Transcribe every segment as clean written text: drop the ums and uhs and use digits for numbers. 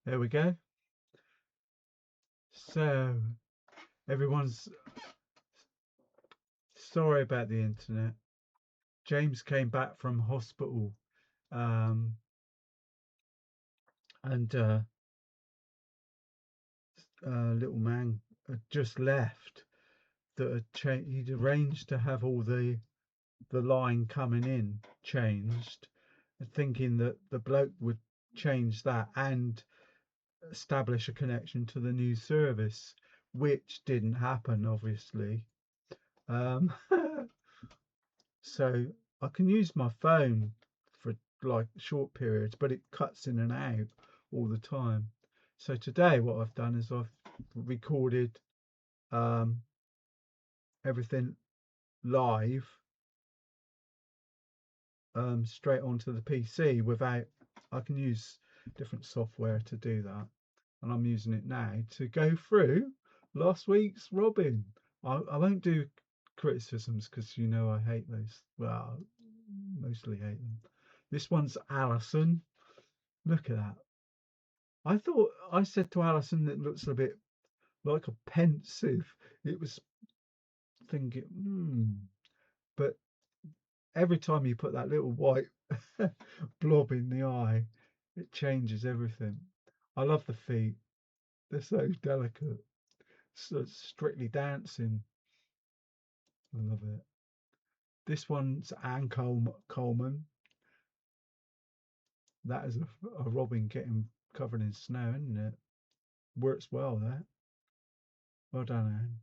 There we go. So, everyone's sorry about the internet. James came back from hospital, um, and little man had just left. That he'd arranged to have all the line coming in changed, thinking that the bloke would change that and establish a connection to the new service, which didn't happen, obviously. Um, so I can use my phone for like short periods, but it cuts in and out all the time. So today, what I've done is I've recorded um, everything live straight onto the PC without. I can use different software to do that, and I'm using it now to go through last week's Robin. I won't do criticisms because you know I hate those. Well, mostly hate them. This one's Alison. Look at that. I said to Alison it looks a bit like a pensive. It was thinking, but every time you put that little white blob in the eye, it changes everything. I love the feet. They're so delicate. So strictly dancing. I love it. This one's Anne Coleman. That is a robin getting covered in snow, isn't it? Works well there. Well done, Anne.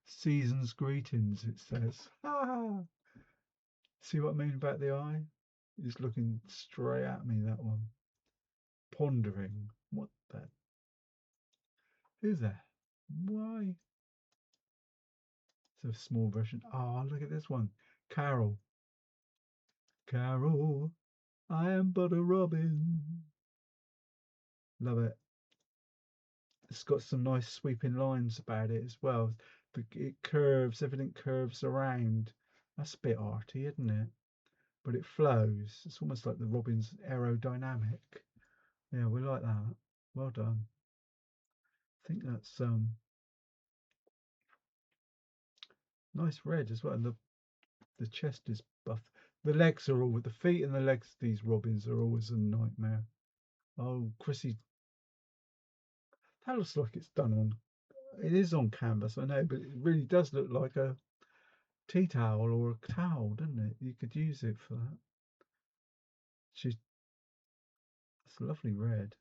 Season's greetings, it says. See what I mean about the eye? He's looking straight at me, that one. Pondering. What the? Who's that? Why? It's a small version. Oh, look at this one. Carol. Carol, I am but a robin. Love it. It's got some nice sweeping lines about it as well. It curves, everything curves around. That's a bit arty, isn't it? But it flows. It's almost like the robin's aerodynamic. Yeah, we like that. Well done. I think that's nice red as well. And the chest is buff. The legs are all the feet and the legs of these robins are always a nightmare. Oh, Chrissy, that looks like it's done on. It is on canvas, I know, but it really does look like a tea towel or a towel, doesn't it? You could use it for that. She's It's lovely red.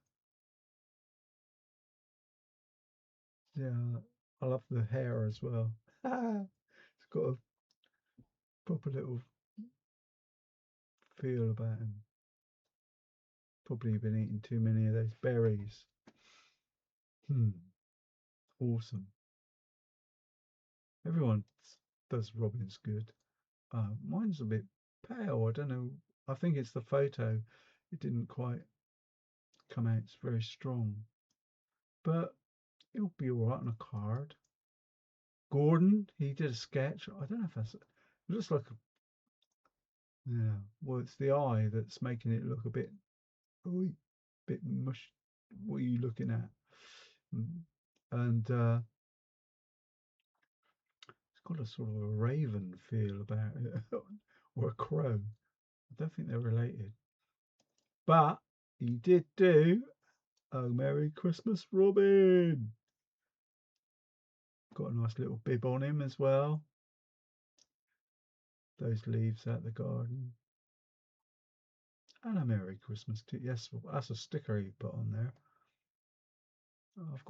Yeah, I love the hair as well. It's got a proper little feel about him. Probably been eating too many of those berries. Awesome. Everyone does robins good. Mine's a bit pale. I don't know. I think it's the photo. It didn't quite come out. It's very strong, but it'll be all right on a card. Gordon, he did a sketch. I don't know if that's. It looks like a. Yeah. Well, it's the eye that's making it look a bit mush. What are you looking at? And it's got a sort of a raven feel about it, or a crow. I don't think they're related. But he did do Oh Merry Christmas Robin. Got a nice little bib on him as well. Those leaves out the garden. And a Merry Christmas to yes, that's a sticker he put on there. I've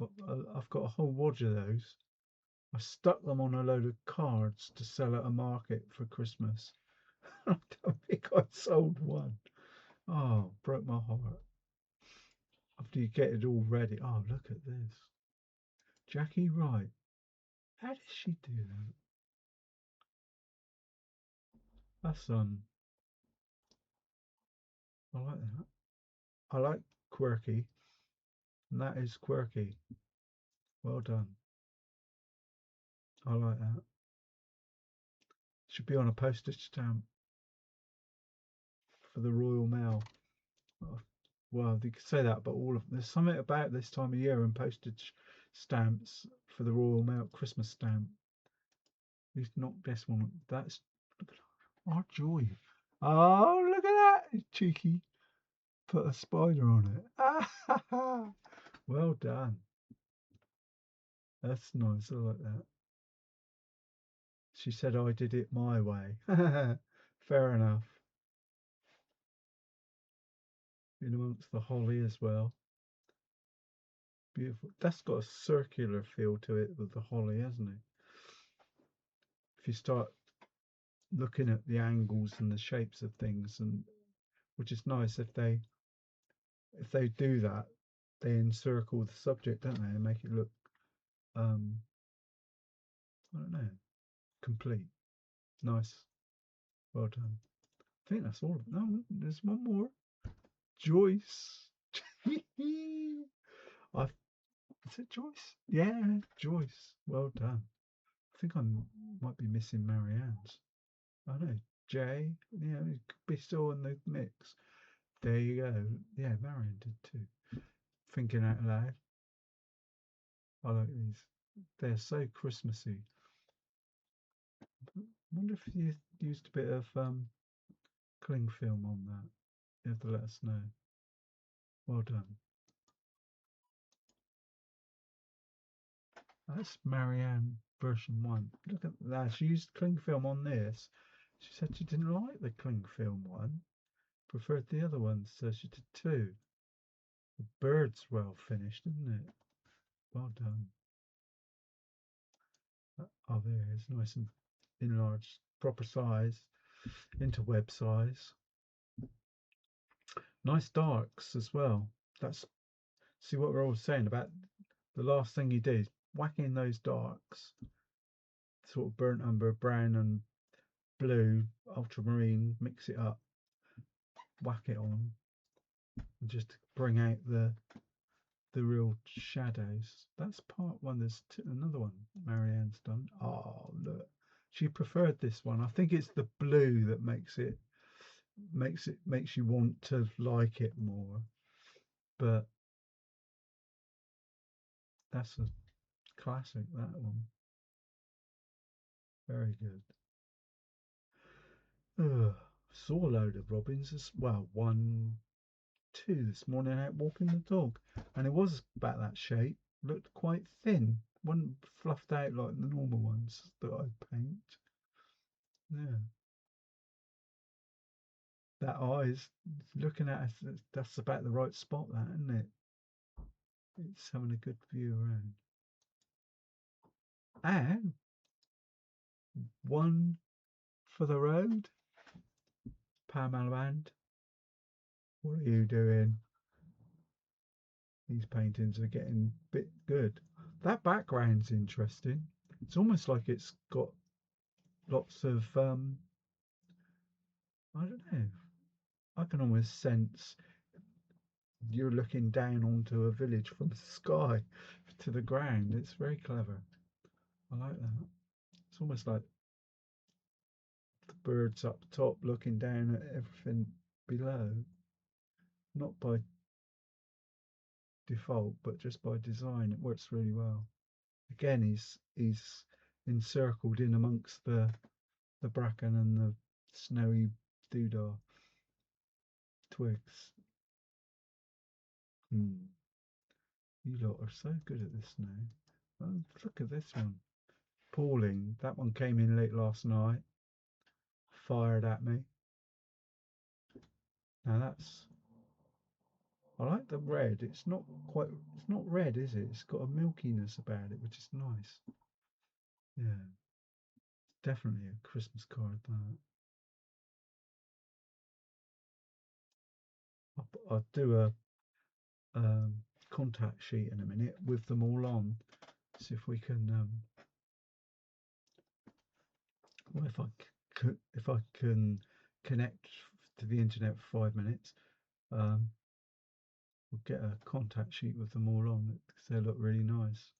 got a whole wad of those. I stuck them on a load of cards to sell at a market for Christmas. I don't think I sold one. Oh, broke my heart. After you get it all ready. Oh, look at this. Jackie Wright. How did she do that? That's I like that. I like quirky, and that is quirky. Well done. I like that. Should be on a postage stamp for the Royal Mail. well, you could say that, but all of there's something about this time of year and postage stamps for the Royal Mail Christmas stamp. Who's knocked this one? That's look at our joy. Oh, look at that! It's cheeky. Put a spider on it. Ah, well done. That's nice. I like that. She said I did it my way. Fair enough. In amongst the holly as well. Beautiful. That's got a circular feel to it with the holly, hasn't it? If you start looking at the angles and the shapes of things, and which is nice if they do that, they encircle the subject, don't they, and make it look I don't know, complete. Nice. Well done. I think that's all. No, there's one more. Joyce. I Is it Joyce? Yeah, Joyce. Well done. I think I might be missing Marianne's. I don't know. Jay. Yeah, it could be still in the mix. There you go. Yeah, Marianne did too. Thinking out loud. I like these. They're so Christmassy. I wonder if you used a bit of cling film on that. You have to let us know. Well done. That's Marianne version 1. Look at that. She used cling film on this. She said she didn't like the cling film one. Preferred the other one, so she did 2. The bird's well finished, isn't it? Well done. Oh, there it is. Nice and enlarged. Proper size. Interweb size. Nice darks as well. That's See what we're all saying about the last thing you do is whack in those darks. Sort of burnt umber, brown and blue, ultramarine, mix it up, whack it on, and just bring out the real shadows. That's part 1. There's another one Marianne's done. Oh, look. She preferred this one. I think it's the blue that makes you want to like it more. But that's a classic, that one. Very good. Saw a load of robins as well. 1, 2 this morning out walking the dog, and it was about that shape. Looked quite thin, wasn't fluffed out like the normal ones that I paint. Yeah, that eye's looking at us. That's about the right spot, that isn't it? It's having a good view around. And one for the road. Pamela Band, what are you doing? These paintings are getting a bit good. That background's interesting. It's almost like it's got lots of I don't know. I can almost sense you're looking down onto a village from the sky to the ground. It's very clever. I like that. It's almost like the birds up top looking down at everything below, not by default, but just by design. It works really well. Again, he's encircled in amongst the bracken and the snowy doodah twigs. You lot are so good at this now. Oh, look at this one. Pauline, that one came in late last night. Fired at me. Now I like the red. It's not red, is it? It's got a milkiness about it, which is nice. Yeah, it's definitely a Christmas card, that. I'll do a contact sheet in a minute with them all on. See if we can. Well, if I can connect to the internet for 5 minutes, we'll get a contact sheet with them all on because they look really nice.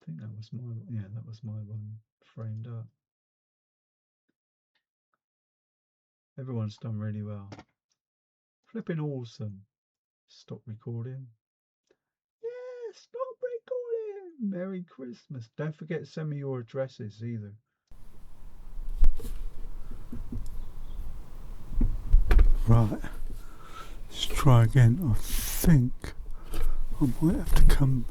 I think that was my one framed up. Everyone's done really well. flipping awesome. Stop recording. Yeah, stop recording. Merry Christmas. Don't forget to send me your addresses either. Right, let's try again. I think I might have to come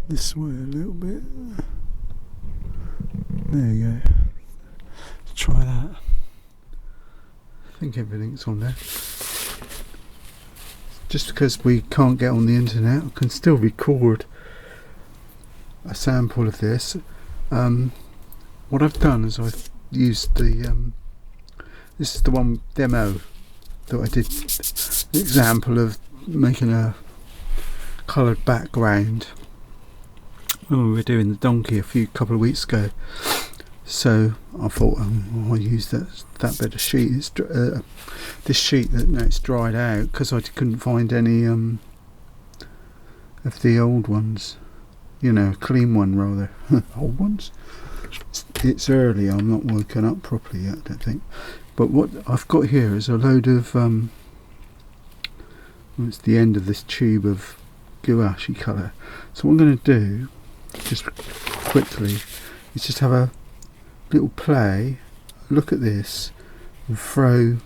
this way a little bit. There you go. Let's try that. I think everything's on there. Just because we can't get on the internet, I can still record a sample of this. What I've done is I've used the this is the one demo that I did, the example of making a coloured background when we were doing the donkey a couple of weeks ago. So I thought I'll use that bit of sheet. It's, this sheet that now it's dried out because I couldn't find any of the old ones. You know, a clean one rather. Old ones. It's early. I'm not woken up properly yet, I don't think. But what I've got here is a load of it's the end of this tube of gouache colour. So what I'm going to do, just quickly, is just have a little play, look at this, and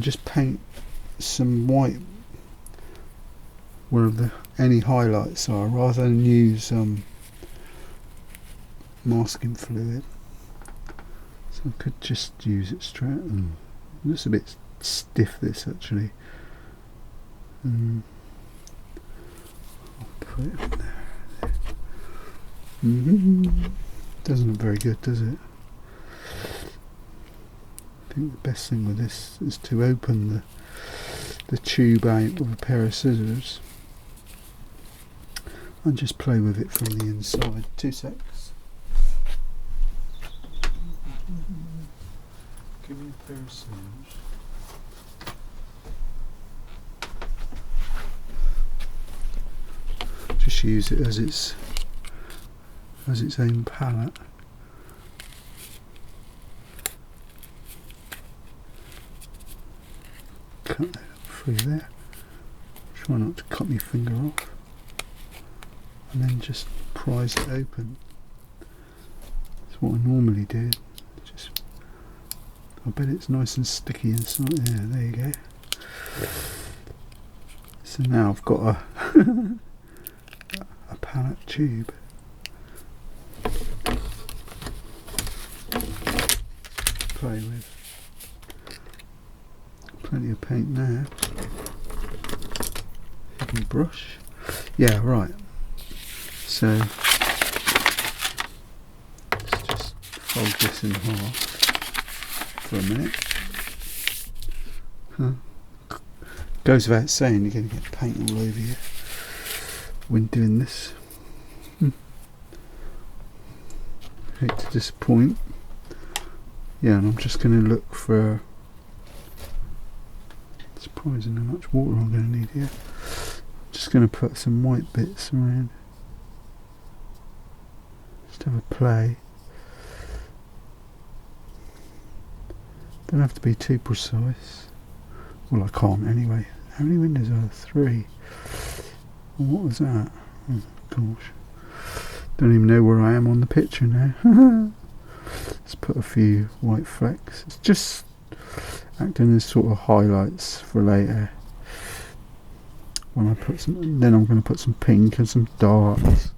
just paint some white where any highlights are, rather than use masking fluid. So I could just use it straight. It's a bit stiff, this actually. I'll put it on there. Doesn't look very good, does it? I think the best thing with this is to open the tube out with a pair of scissors and just play with it from the inside. 2 secs. Give me a pair of scissors. Just use it as its own palette. Cut that through there. Try not to cut my finger off. And then just prise it open. That's what I normally do. I bet it's nice and sticky inside. Yeah, there you go. So now I've got a palette tube. Play with. Plenty of paint now. Hidden brush. Yeah, right. So let's just fold this in half for a minute. Goes without saying you're going to get paint all over you when doing this. Hate to disappoint. Yeah, and I'm just going to look for, surprising how much water I'm going to need here. Just going to put some white bits around. Just have a play. Don't have to be too precise. Well, I can't anyway. How many windows are there? 3. Well, what was that? Oh gosh. Don't even know where I am on the picture now. Let's put a few white flecks. It's just acting as sort of highlights for later. When I put some, then I'm going to put some pink and some darks.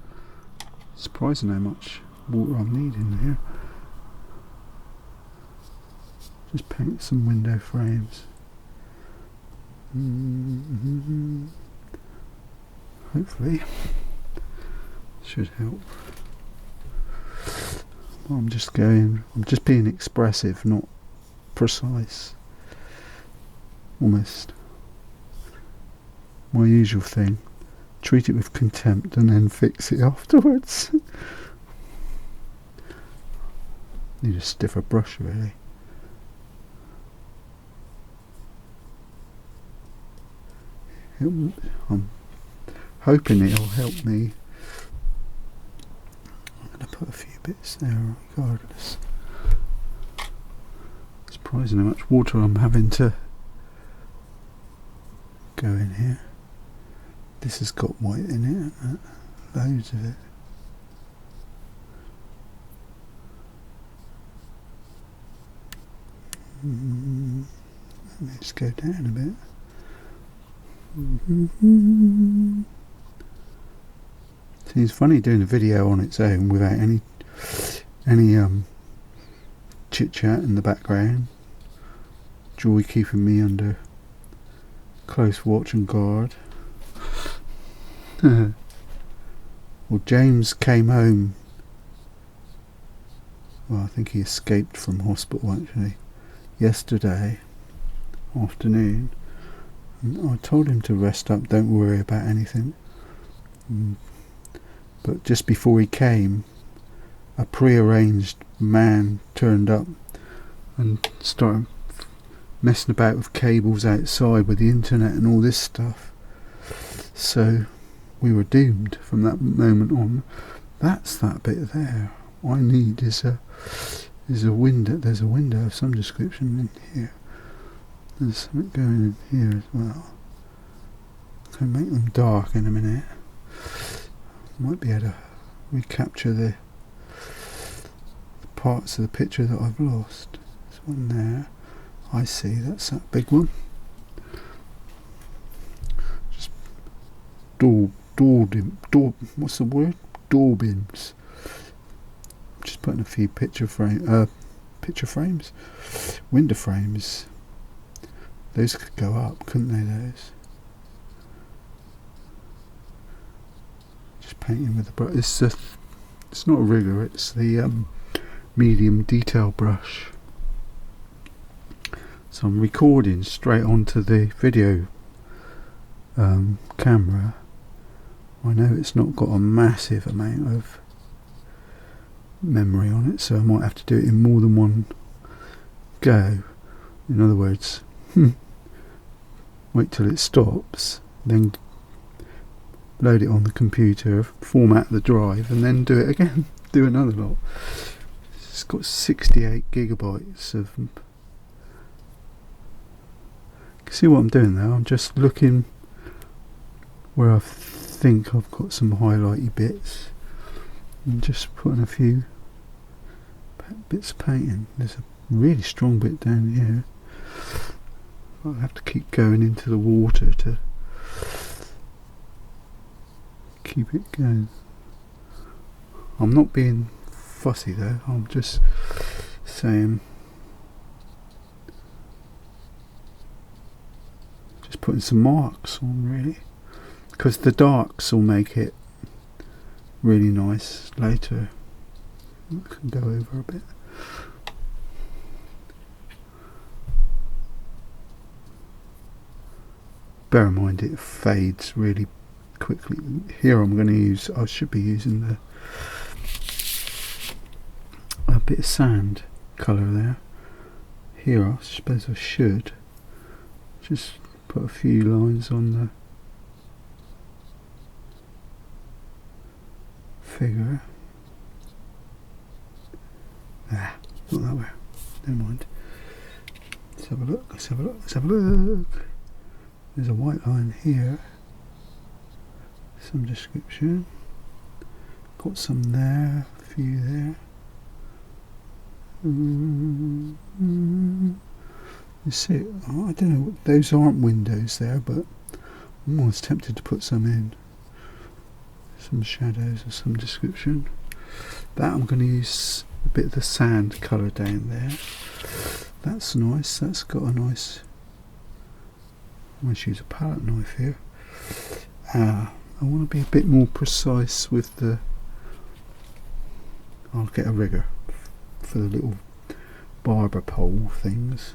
Surprising how much water I'm needing here. Just paint some window frames. Hopefully, should help. I'm just being expressive, not precise. Almost. My usual thing. Treat it with contempt and then fix it afterwards. Need a stiffer brush, really. I'm hoping it'll help me. I'm going to put a few bits there regardless. Surprising how much water I'm having to go in here. This has got white in it, loads of it. Let's go down a bit. Seems funny doing a video on its own without any chit chat in the background. Joy keeping me under close watch and guard. Well, James came home. Well, I think he escaped from hospital actually yesterday afternoon. And I told him to rest up, don't worry about anything. But just before he came, a pre-arranged man turned up and started messing about with cables outside with the internet and all this stuff. So we were doomed from that moment on. That's that bit there. All I need is a window. There's a window of some description in here. There's something going in here as well. Can make them dark in a minute. Might be able to recapture the parts of the picture that I've lost. There's one there. I see, that's that big one. Just what's the word? Daubins. Just putting a few picture frames, window frames. Those could go up, couldn't they? Those. Just painting with the brush. It's not a rigger. It's the medium detail brush. So I'm recording straight onto the video camera. I know it's not got a massive amount of memory on it, so I might have to do it in more than one go. In other words, wait till it stops, then load it on the computer, format the drive, and then do it again. Do another lot. It's got 68 gigabytes of. See what I'm doing now? I'm just looking where I think I've got some highlighty bits and just putting a few bits of painting. There's a really strong bit down here. I'll have to keep going into the water to keep it going. I'm not being fussy though, I'm just saying, just putting some marks on really, because the darks will make it really nice later. I can go over a bit. Bear in mind it fades really quickly. Here I'm going to use, I should be using a bit of sand colour there. Here I suppose I should just put a few lines on the figure. Not that way. Never mind. Let's have a look. Let's have a look. Let's have a look. There's a white line here. Some description. Got some there. A few there. You see, oh, I don't know. Those aren't windows there, but I'm almost tempted to put some in. Some shadows or some description. That I'm going to use a bit of the sand colour down there. That's nice. That's got a nice. I'm going to use a palette knife here. I want to be a bit more precise with the. I'll get a rigger for the little barber pole things.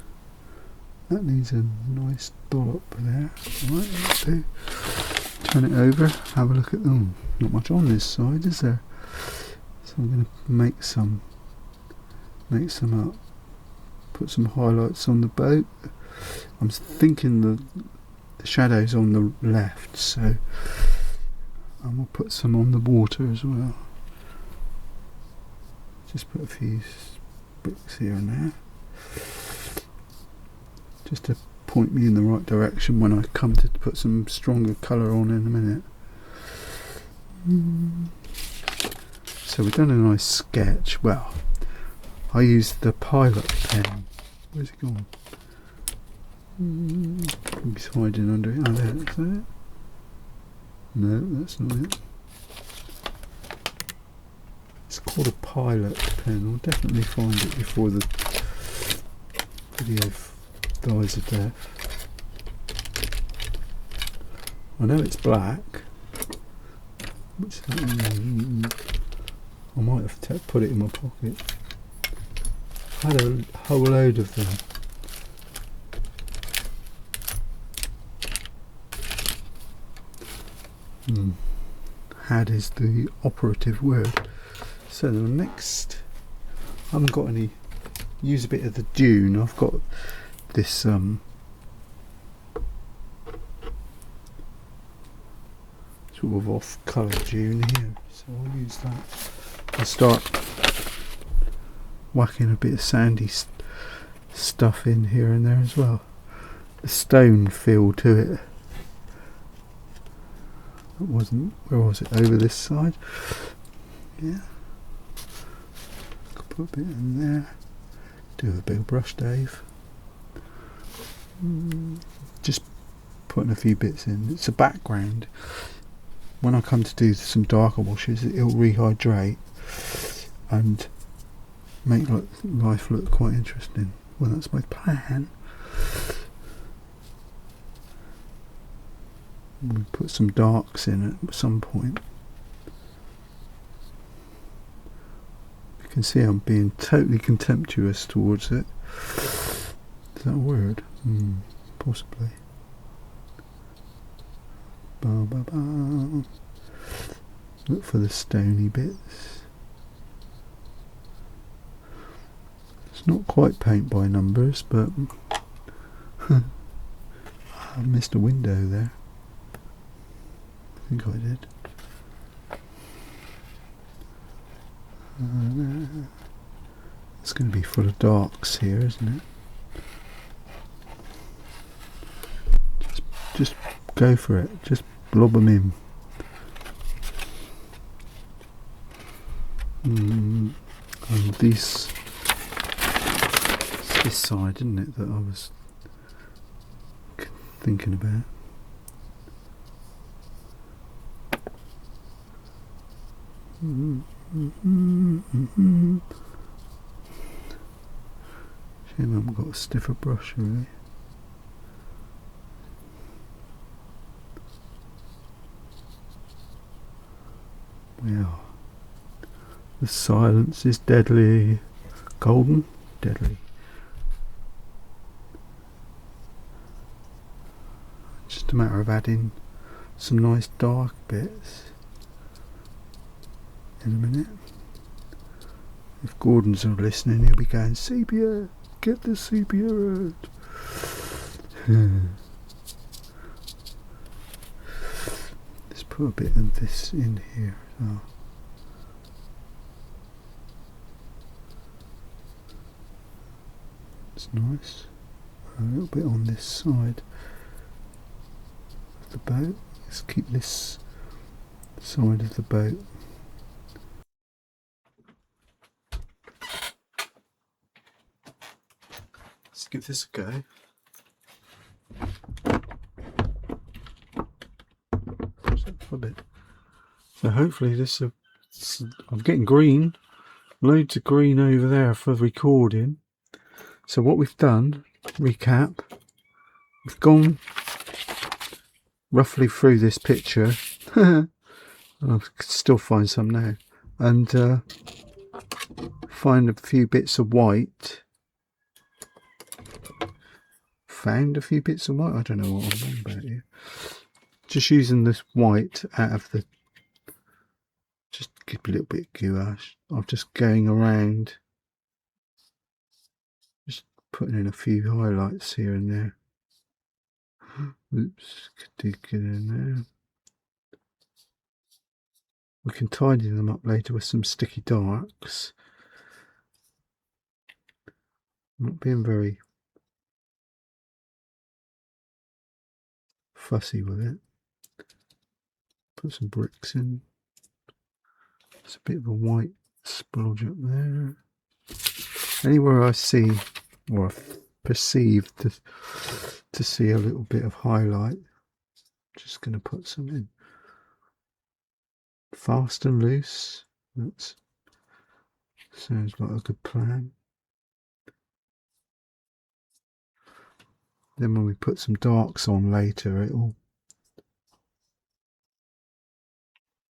That needs a nice dollop there. Right, let's do. Turn it over. Have a look at them. Not much on this side, is there? So I'm going to make some up. Put some highlights on the boat. I'm thinking the shadows on the left, so I'm going to put some on the water as well. Just put a few bricks here and there, just to point me in the right direction when I come to put some stronger colour on in a minute. So we've done a nice sketch. Well, I used the Pilot pen. Where's it gone? He's hiding under it. Oh, there, is that it? No, that's not it. It's called a Pilot pen. I'll definitely find it before the video dies a death. I know it's black. I might have to put it in my pocket. I had a whole load of them. Had is the operative word. So the next, I haven't got any. Use a bit of the dune. I've got this sort of off-colour dune here, so I'll use that. I'll start whacking a bit of sandy stuff in here and there as well. The stone feel to it. It wasn't, where was it? Over this side. Yeah. Could put a bit in there. Do a big brush, Dave. Just putting a few bits in. It's a background. When I come to do some darker washes, it'll rehydrate and make life look quite interesting. Well, that's my plan. We'll put some darks in at some point. You can see I'm being totally contemptuous towards it. Is that a word? Possibly. Ba, ba, ba. Look for the stony bits. It's not quite paint by numbers, but I missed a window there. I think I did. It's going to be full of darks here, isn't it? Just go for it. Just blob them in. And this side, isn't it, that I was thinking about. Shame I haven't got a stiffer brush really. Well, the silence is deadly golden, deadly. Just a matter of adding some nice dark bits in a minute. If Gordon's not listening, he'll be going, sepia, get the sepia out. Let's put a bit of this in here as well. It's nice. A little bit on this side of the boat. Let's keep this side of the boat. Let's give this a go. A bit. So hopefully this I'm getting green, loads of green over there for recording. So what we've done, recap, we've gone roughly through this picture. I can still find some now, and find a few bits of white. Found a few bits of white. I don't know what I'm on about here. Just using this white out of the, just keep a little bit of gouache. I'm just going around, just putting in a few highlights here and there. Oops, could get in there. We can tidy them up later with some sticky darks. I'm not being very fussy with it. Put some bricks in. There's a bit of a white splodge up there. Anywhere I see or perceive to see a little bit of highlight, just going to put some in. Fast and loose. That sounds like a good plan. Then when we put some darks on later, it'll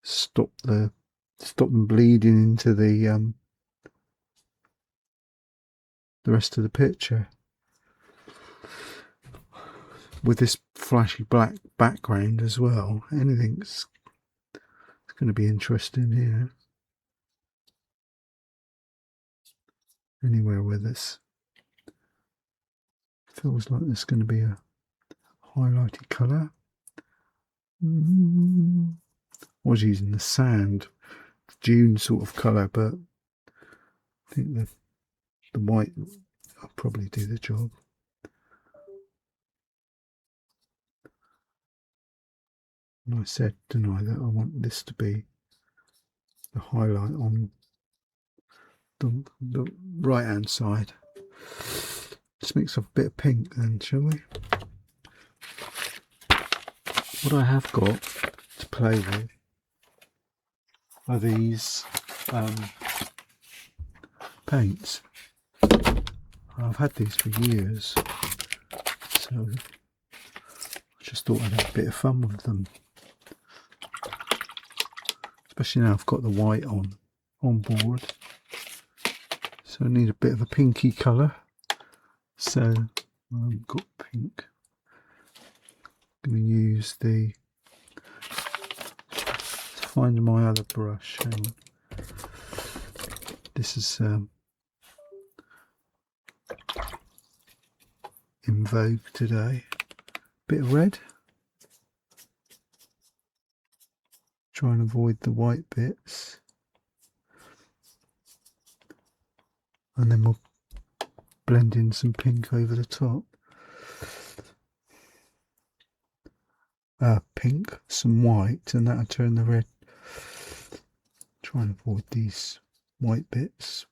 stop them bleeding into the rest of the picture. With this flashy black background as well, anything's going to be interesting here. Anywhere with this feels like there's going to be a highlighted colour. I was using the sand, dune sort of colour, but I think the white will probably do the job. And I said, didn't I, that I want this to be the highlight on the right hand side. Just mix up a bit of pink then, shall we? What I have got to play with are these paints. I've had these for years, so I just thought I'd have a bit of fun with them. Especially now I've got the white on board. So I need a bit of a pinky colour. So I've got pink. I'm going to use to find my other brush. Hang on. This is in vogue today. Bit of red. Try and avoid the white bits. And then we'll blend in some pink over the top. Pink, some white, and that'll turn the red. Try and avoid these white bits,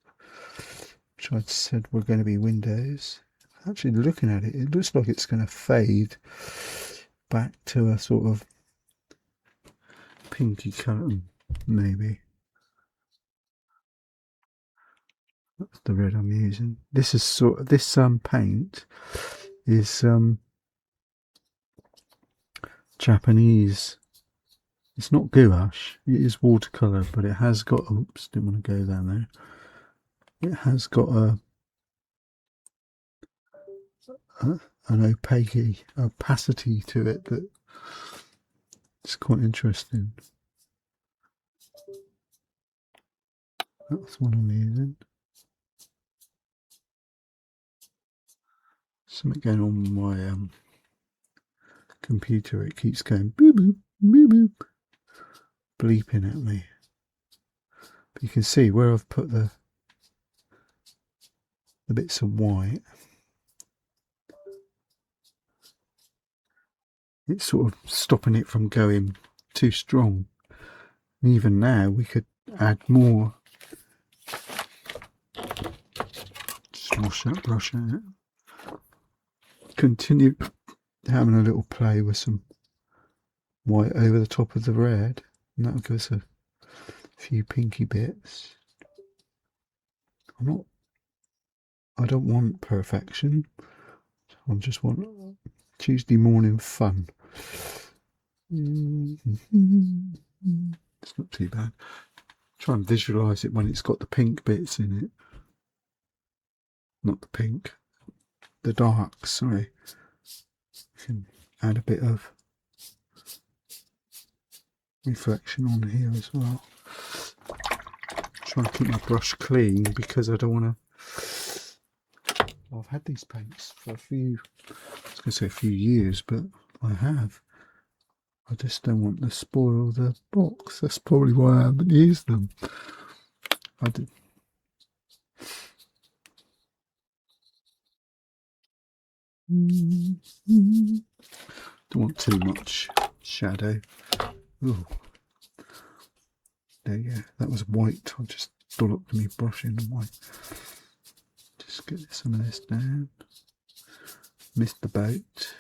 which I said were going to be windows. Actually, looking at it, it looks like it's going to fade back to a sort of pinky colour, maybe. That's the red I'm using. This is this paint is Japanese. It's not gouache, it is watercolour, but it has got, oops, didn't want to go down there. It has got an opacity to it that is quite interesting. That's what I'm using. Something going on with my computer. It keeps going boop boop boop boop, bleeping at me. But you can see where I've put the bits of white. It's sort of stopping it from going too strong. And even now we could add more. Just wash that brush out. Continue having a little play with some white over the top of the red, and that'll give us a few pinky bits. I don't want perfection. I just want Tuesday morning fun. It's not too bad. Try and visualise it when it's got the pink bits in it. Not the pink. The dark, sorry. You can add a bit of reflection on here as well. Try and keep my brush clean because I don't want to. Well, I've had these paints for I was going to say a few years, but I have. I just don't want to spoil the box. That's probably why I haven't used them. I did. Don't want too much shadow. Ooh. There you go. That was white. I'll just dollop me brush in white. Just get some of this down. Missed the boat.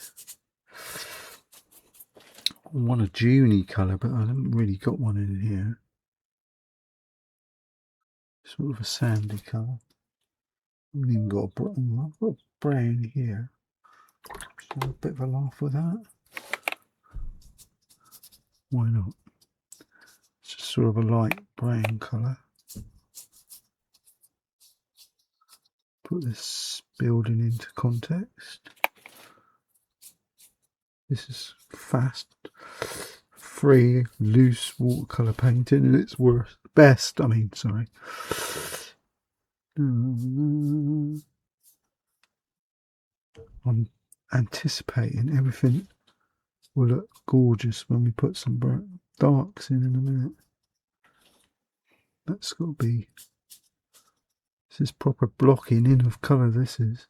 I want a Juney colour, but I haven't really got one in here. Sort of a sandy colour. I haven't even got a brown. I've got brown here. Just have a bit of a laugh with that. Why not? It's just sort of a light brown colour. Put this building into context. This is fast, free, loose watercolour painting, and it's best. Sorry. I'm anticipating everything will look gorgeous when we put some darks in a minute. That's got to be. This is proper blocking in of colour. This is.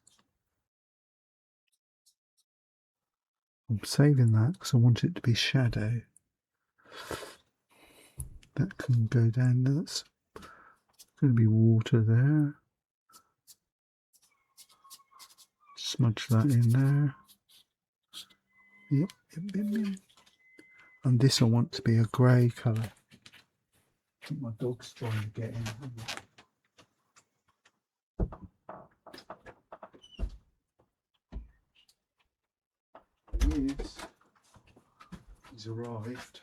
I'm saving that because I want it to be shadow. That can go down. That's going to be water there. Smudge that in there. Yep. And this I want to be a grey colour. I think my dog's trying to get in. He's arrived.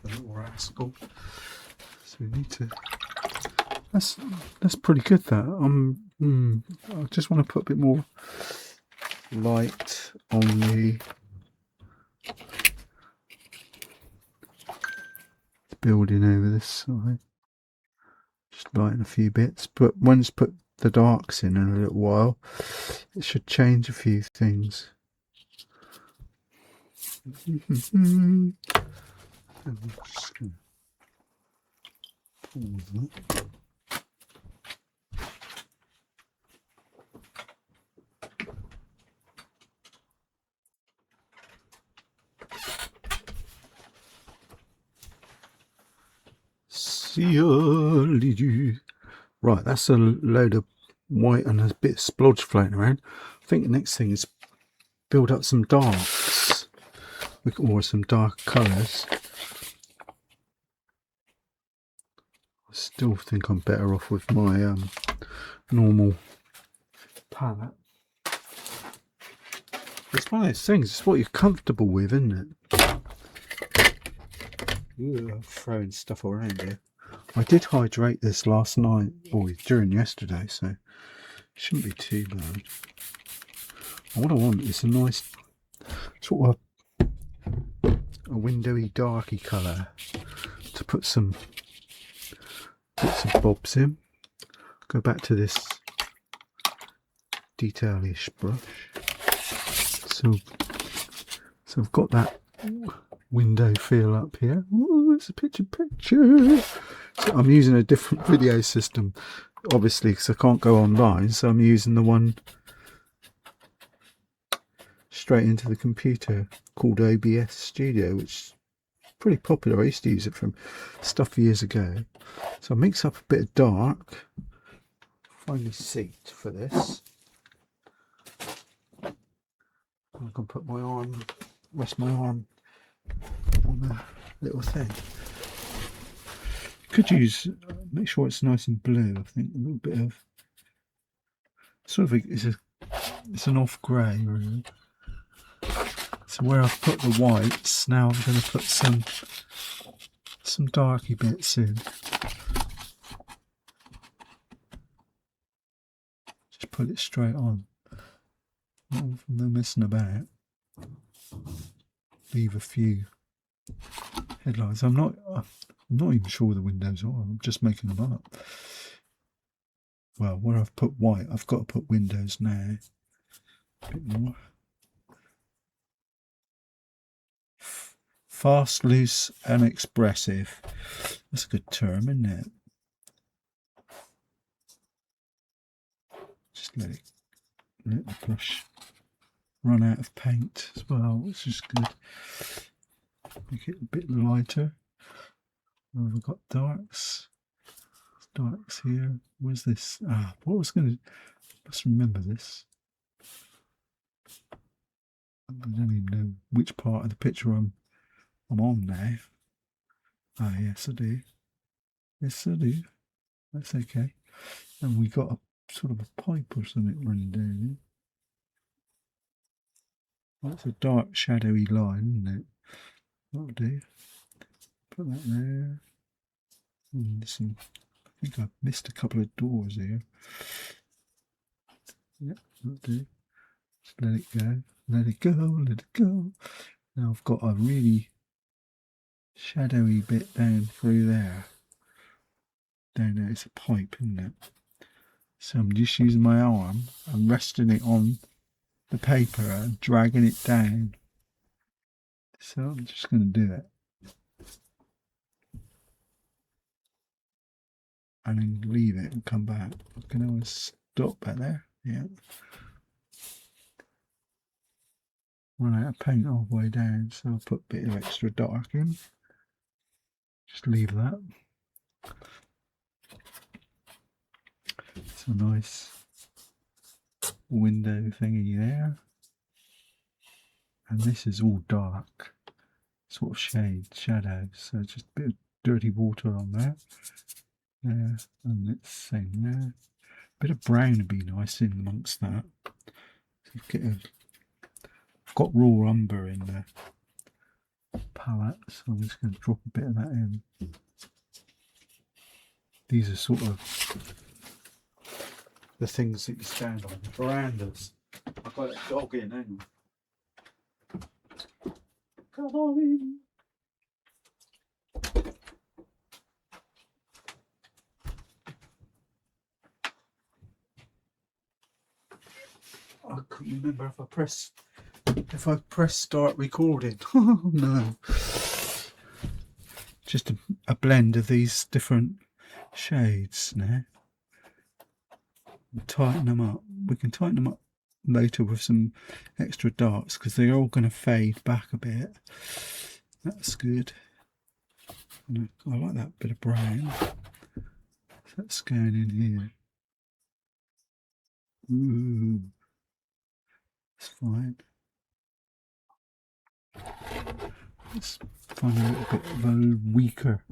The little rascal. So we need to. That's pretty good. That I just want to put a bit more light on the building over this side. Just lighten a few bits, but once put the darks in a little while, it should change a few things. I'm just going to pause that. Right, that's a load of white and a bit of splodge floating around. I think the next thing is build up some darks or some dark colours. I still think I'm better off with my normal palette. It's one of those things, it's what you're comfortable with, isn't it? Ooh, throwing stuff around here. I did hydrate this last night, or during yesterday, so it shouldn't be too bad. What I want is a nice sort of a windowy darky colour to put some bits and bobs in. Go back to this detailish brush. So I've got that window feel up here. Ooh, it's a picture. So I'm using a different video system, obviously, because I can't go online, so I'm using the one straight into the computer called OBS Studio, which is pretty popular. I used to use it from stuff years ago. So I mix up a bit of dark. Find the seat for this. I can put my arm, rest my arm on the little thing. Could use, make sure it's nice and blue. I think a little bit of sort of it's an off grey really. So where I've put the whites, now I'm going to put some darky bits in. Just put it straight on. No messing about. Leave a few headlines. I'm not even sure the windows are. I'm just making them up. Well, where I've put white, I've got to put windows now. A bit more. Fast, loose, and expressive. That's a good term, isn't it? Just let the brush run out of paint as well, which is good. Make it a bit lighter. We've got darks. Darks here. Where's this? What was going to... Let's remember this. I don't even know which part of the picture I'm on now. Yes I do. Yes I do. That's okay. And we got a sort of a pipe or something running down here. That's a dark shadowy line, isn't it? That'll do. Put that there. And listen, I think I've missed a couple of doors here. Yep, that'll do. Just let it go. Let it go, let it go. Now I've got a really shadowy bit down through there. Down there, it's a pipe, isn't it? So I'm just using my arm and resting it on the paper and dragging it down. So I'm just going to do it. And then leave it and come back. I can always stop back there. Yeah. Run out of paint all the way down, so I'll put a bit of extra dark in. Just leave that. It's a nice window thingy there. And this is all dark, sort of shadows. So just a bit of dirty water on there. There, and it's same there. A bit of brown would be nice in amongst that. So I've got raw umber in the palette, so I'm just going to drop a bit of that in. These are sort of the things that you stand on, the verandas. I've got a dog in, hang on. Come on in. I couldn't remember if I press start recording. Oh no. Just a blend of these different shades now. Tighten them up. We can tighten them up later with some extra darks because they're all going to fade back a bit. That's good. And I like that bit of brown. That's going in here. Ooh. It's fine. Let's find a little bit of a weaker.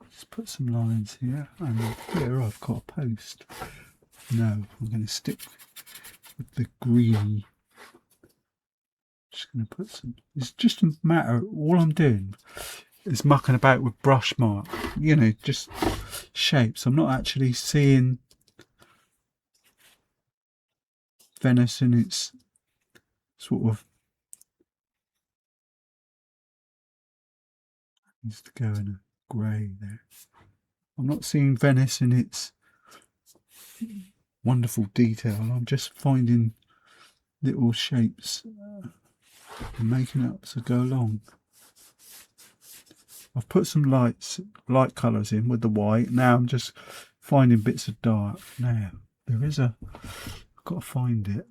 Just put some lines here, and here I've got a post. No, I'm going to stick with the greeny. Just going to put some. It's just a matter. All I'm doing is mucking about with brush mark. You know, just shapes. I'm not actually seeing Venice in its sort of. Needs to go in a grey there. I'm not seeing Venice in its wonderful detail. I'm just finding little shapes and making up as I go along. I've put some light colours in with the white. Now I'm just finding bits of dark. Now there is I've got to find it.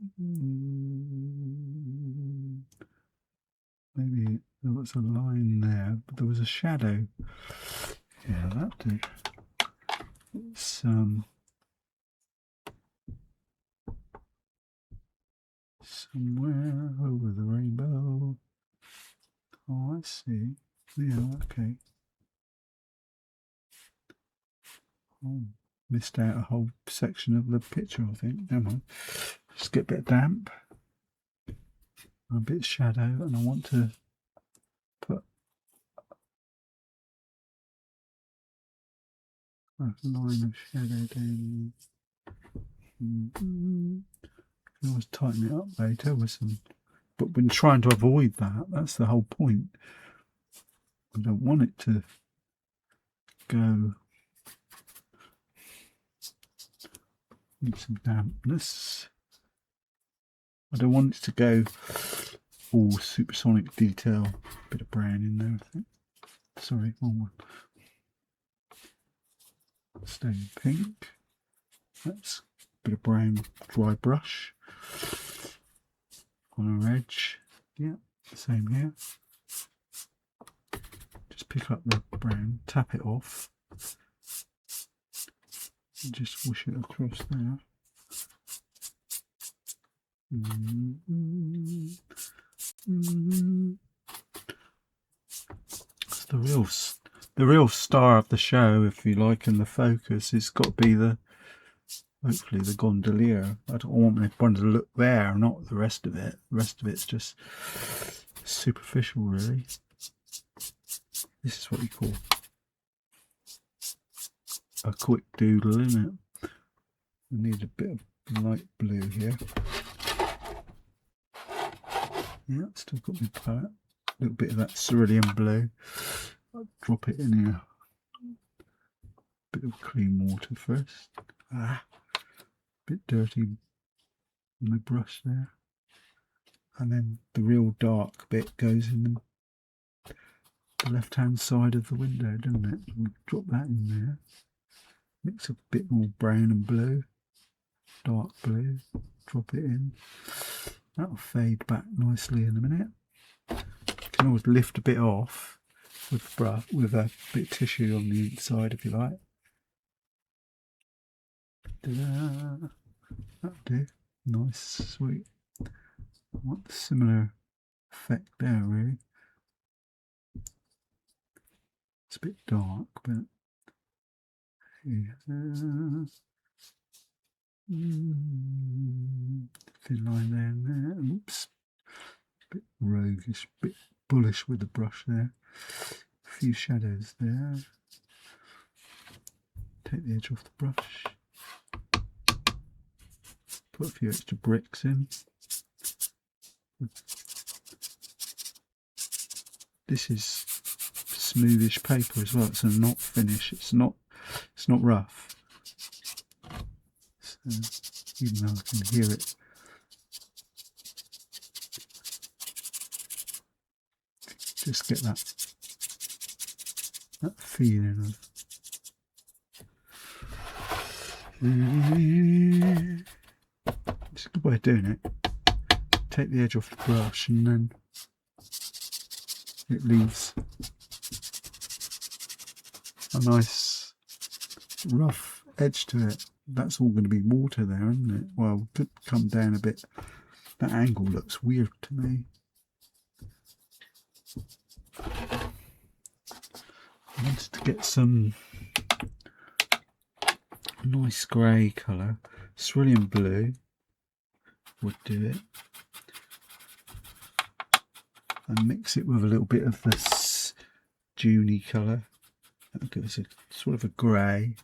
Maybe there was a line there, but there was a shadow. Yeah, that did. It's somewhere over the rainbow. Oh, I see. Yeah, okay. Oh, missed out a whole section of the picture, I think. Never mind. Just get a bit damp. A bit of shadow, and I want to put a line of shadow down. You can always tighten it up later with some, but we're trying to avoid that. That's the whole point. I don't want it to go. Need some dampness. I don't want it to go all supersonic detail. Bit of brown in there, I think. Sorry, wrong one. Stay pink. That's a bit of brown dry brush. on our edge. Yeah, same here. Just pick up the brown, tap it off, and just whoosh it across there. It's the real star of the show, if you like, and the focus has got to be hopefully the gondolier. I don't want everyone to look there, not the rest of it. The rest of it's just superficial, really. This is what you call a quick doodle, isn't it? We need a bit of light blue here. Yeah, still got my palette. A little bit of that cerulean blue. I'll drop it in here. Bit of clean water first. Bit dirty on the brush there. And then the real dark bit goes in the left hand side of the window, doesn't it? We'll drop that in there. Mix a bit more brown and blue. Dark blue. Drop it in. That'll fade back nicely in a minute. You can always lift a bit off with a bit of tissue on the inside if you like. Ta-da! That'll do. Nice, sweet. I want a similar effect there, really. It's a bit dark, but thin line there and there. Oops. Bit roguish, bit bullish with the brush there. A few shadows there. Take the edge off the brush. Put a few extra bricks in. This is smoothish paper as well. It's a not finish. It's not rough. So, even though I can hear it. Just get that feeling of it's a good way of doing it. Take the edge off the brush and then it leaves a nice rough edge to it. That's all going to be water there, isn't it? Well, it could come down a bit. That angle looks weird to me. I wanted to get some nice grey colour. Cerulean blue would do it. And mix it with a little bit of this Juney colour. That'll give us a sort of a grey.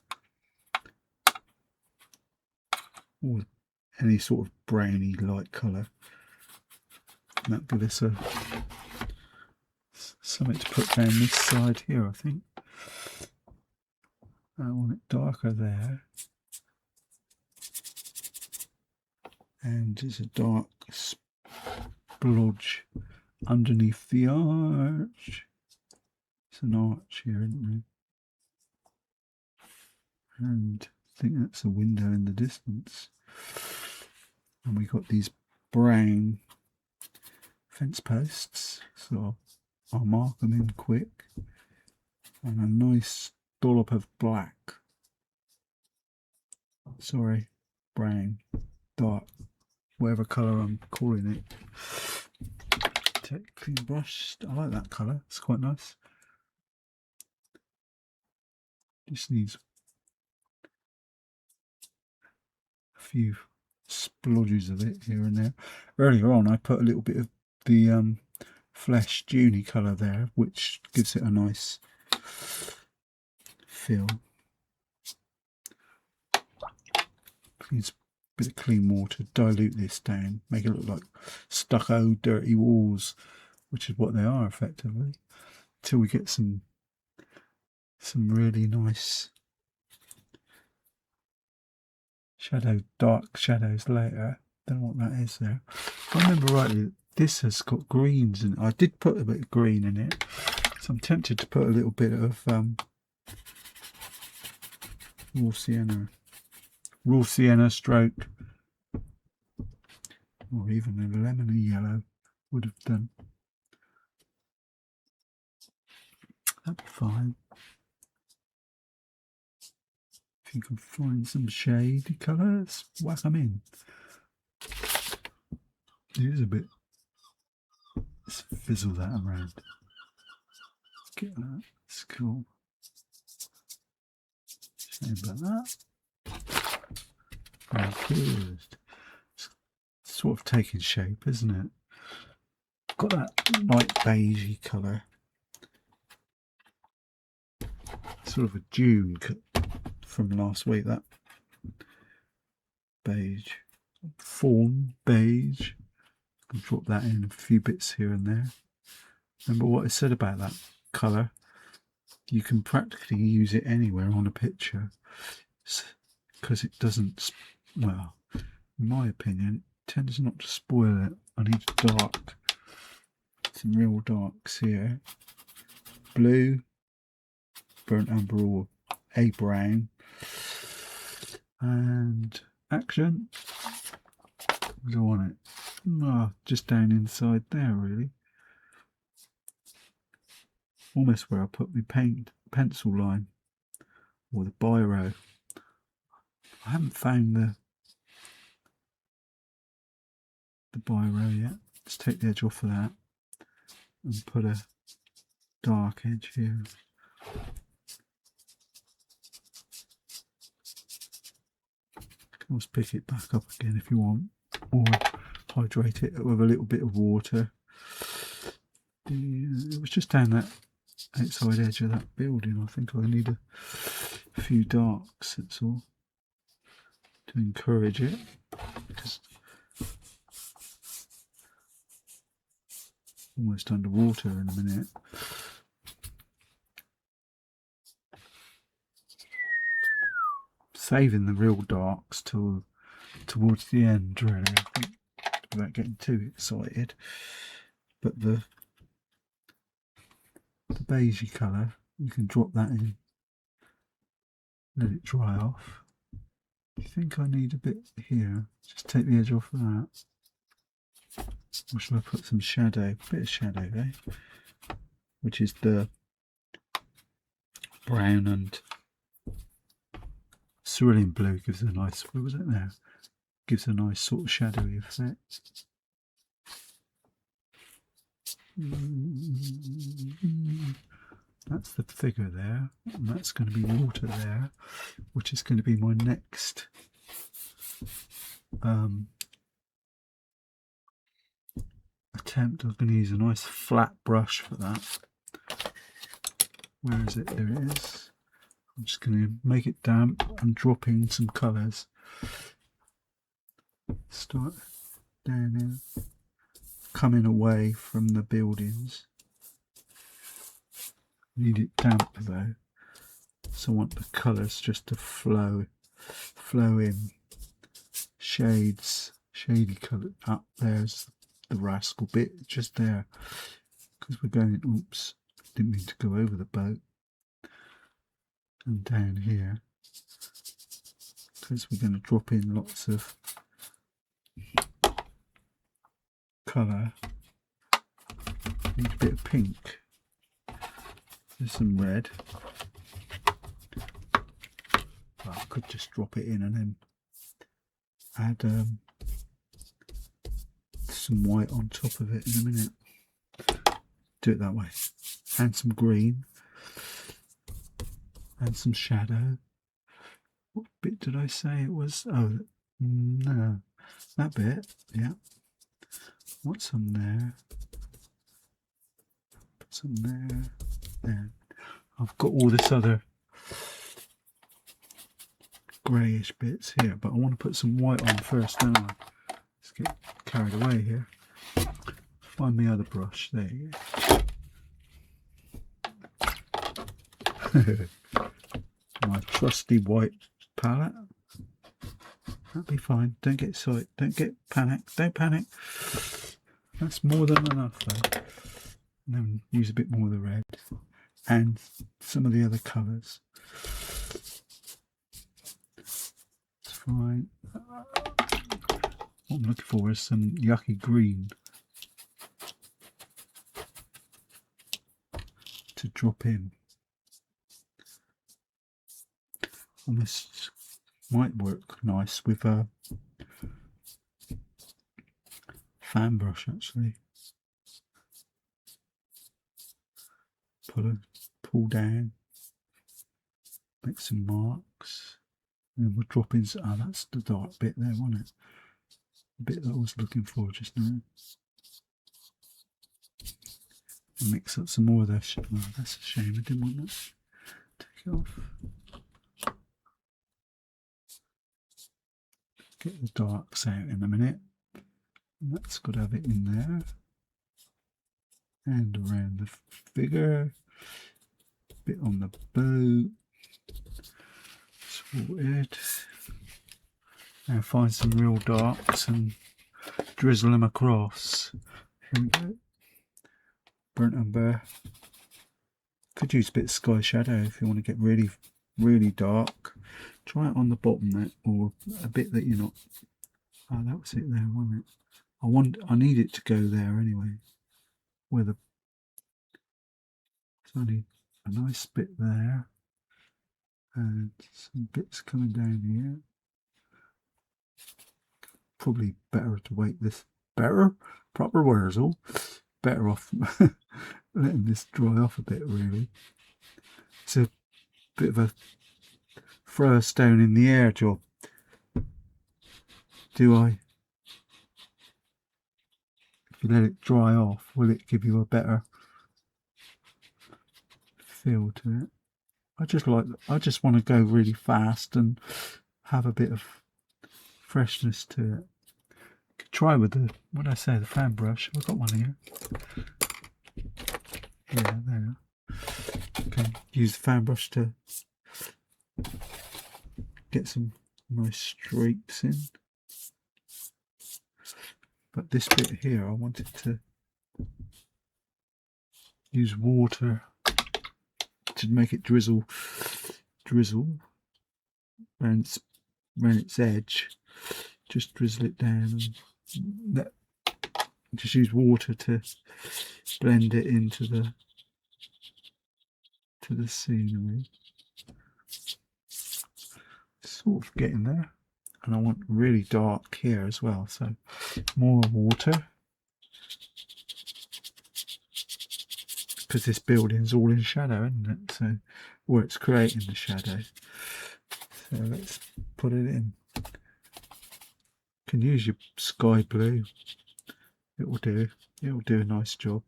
Or any sort of browny light colour. And that'll give us something to put down this side here, I think. I want it darker there. And it's a dark splodge underneath the arch. It's an arch here, isn't there? And I think that's a window in the distance. And we got these brown fence posts, so I'll mark them in quick. And a nice dollop of black. Sorry, brown, dark, whatever colour I'm calling it. Take a clean brush. I like that colour, it's quite nice. Just needs a few splodges of it here and there. Earlier on I put a little bit of the flesh Juney colour there, which gives it a nice feel. Use a bit of clean water, dilute this down, make it look like stucco dirty walls, which is what they are effectively, till we get some really nice shadow, dark shadows later. Don't know what that is there. If I remember rightly, this has got greens in it. I did put a bit of green in it, so I'm tempted to put a little bit of raw sienna stroke or even a lemony yellow would have done. That'd be fine. If you can find some shady colours, whack them in. It is a bit. Let's fizzle that around. Get that. It's cool. Shame about that. Very good. It's sort of taking shape, isn't it? Got that light beigey colour. Sort of a dune from last week, that beige. Fawn beige. I'll drop that in a few bits here and there. Remember what I said about that colour? You can practically use it anywhere on a picture because it doesn't, well, in my opinion, it tends not to spoil it. I need dark, some real darks here. Blue, burnt umber or a brown, and action. Where do I want it? Oh, just down inside there, really. Almost where I put my pencil line or the biro. I haven't found the biro yet. Let's take the edge off of that and put a dark edge here. You can always pick it back up again if you want, or hydrate it with a little bit of water. It was just down that outside edge of that building. I think I need a few darks, that's all, to encourage it, because almost underwater in a minute. Saving the real darks till towards the end, really, I think, without getting too excited. But the beigey colour, you can drop that in, let it dry off. I think I need a bit here. Just take the edge off of that. Or shall I put some shadow? A bit of shadow there, which is the brown and cerulean blue gives a nice, what was it there? Gives a nice sort of shadowy effect. That's the figure there, and that's going to be water there, which is going to be my next attempt. I'm going to use a nice flat brush for that. Where is it? There it is. I'm just going to make it damp and drop in some colours. Start down here, coming away from the buildings. Need it damp though, so I want the colours just to flow in. Shades, shady colour up there's the rascal bit just there, because we're going, oops, didn't mean to go over the boat. And down here, because we're going to drop in lots of colour. Need a bit of pink. There's some red. Well, I could just drop it in and then add some white on top of it in a minute. Do it that way. And some green. And some shadow. What bit did I say it was? Oh, no. That bit, yeah. Want some there. Put some there. There. I've got all this other greyish bits here, but I want to put some white on first, don't I? Let's get carried away here. Find my other brush. There you go. My trusty white palette. That'll be fine. Don't get excited. Don't get panic. Don't panic. That's more than enough though. And then use a bit more of the red and some of the other colours. It's fine. What I'm looking for is some yucky green to drop in. And this might work nice with a fan brush actually. Pull down, make some marks, and then we'll drop in. Oh, that's the dark bit there, wasn't it? The bit that I was looking for just now. And mix up some more of this. Oh, that's a shame, I didn't want that. Take it off. Get the darks out in a minute. And that's got to have it in there. And around the figure. Bit on the bow. Sorted. Now find some real darks and drizzle them across. Here we go. Burnt umber. Could use a bit of sky shadow if you want to get really, really dark. Try it on the bottom there, or a bit that you're not. Oh, that was it there, wasn't it? I need it to go there anyway. Where the it's only a nice bit there, and some bits coming down here. Probably better to wait this. Proper Wurzel. Better off letting this dry off a bit, really. It's a bit of a throw a stone in the air job. Do I? If you let it dry off, will it give you a better feel to it? I just want to go really fast and have a bit of freshness to it. Could try with the, what did I say, the fan brush. I've got one here. Yeah, there. Okay, use the fan brush to get some nice streaks in. But this bit here, I wanted to use water to make it drizzle around its edge. Just drizzle it down and just use water to blend it into the scenery. Sort of getting there. And I want really dark here as well, so more water, because this building's all in shadow, isn't it? So where it's creating the shadow. So let's put it in. You can use your sky blue. It will do a nice job.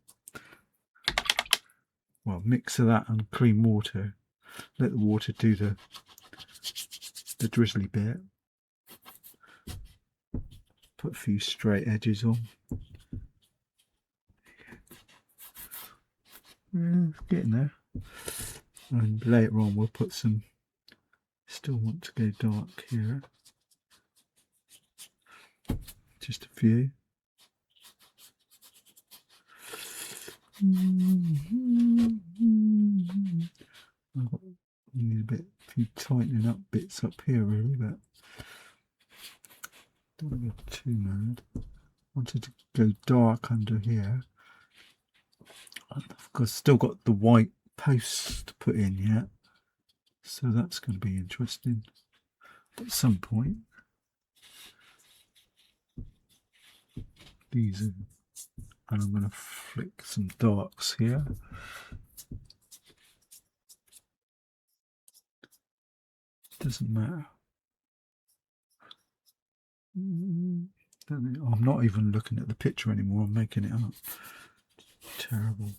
Well, mix of that and clean water. Let the water do the drizzly bit. Put a few straight edges on. Getting there. And later on we'll put some, still want to go dark here. Just a few. Need a few tightening up bits up here really, but don't want to go too mad. Wanted to go dark under here. I've still got the white posts to put in yet, so that's going to be interesting at some point. These are, and I'm going to flick some darks here. Doesn't matter. I'm not even looking at the picture anymore. I'm making it up. Terrible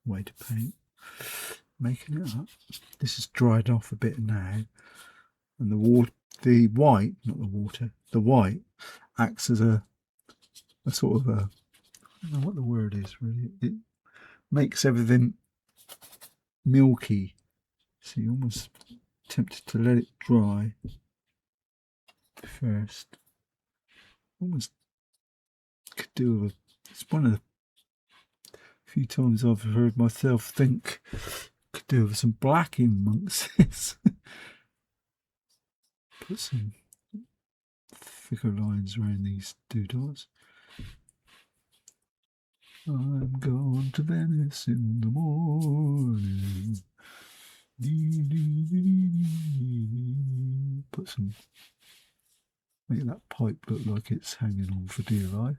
way to paint. Making it up. This is dried off a bit now, and the white acts as a sort of a, I don't know what the word is really. It makes everything milky. So you're almost tempted to let it dry first. Almost could do with, it's one of the few times I've heard myself think could do with some black in amongst this. Put some thicker lines around these doodads. I'm going to Venice in the morning. Put some, make that pipe look like it's hanging on for dear life.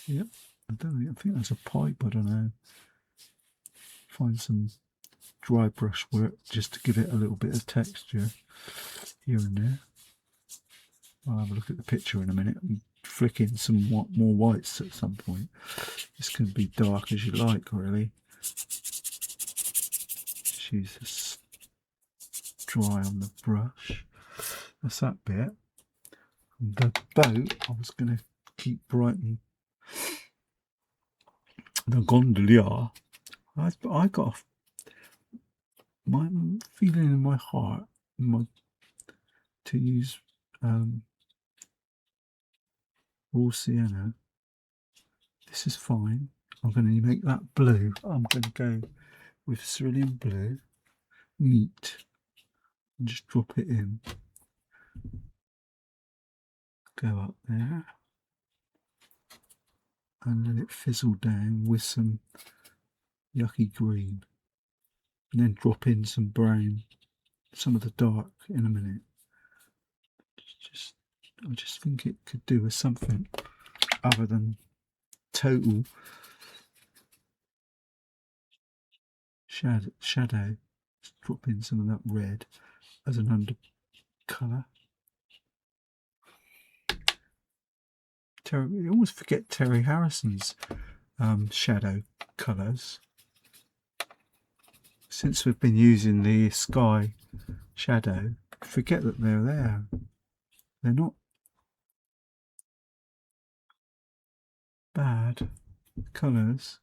Yep, I think that's a pipe, I don't know. Find some dry brush work just to give it a little bit of texture here and there. I'll have a look at the picture in a minute and flick in some more whites at some point. This can be dark as you like, really. Just use this dry on the brush. That's that bit. And the boat, I was going to keep brightening the gondolier. I got my feeling in my heart to use raw sienna. This is fine. I'm going to make that blue. I'm going to go with cerulean blue, neat, and just drop it in. Go up there and let it fizzle down with some yucky green, and then drop in some brown, some of the dark in a minute. I just think it could do with something other than total shadow. Just drop in some of that red as an undercolour. You always forget Terry Harrison's shadow colours. Since we've been using the sky shadow, forget that they're there. They're not bad colours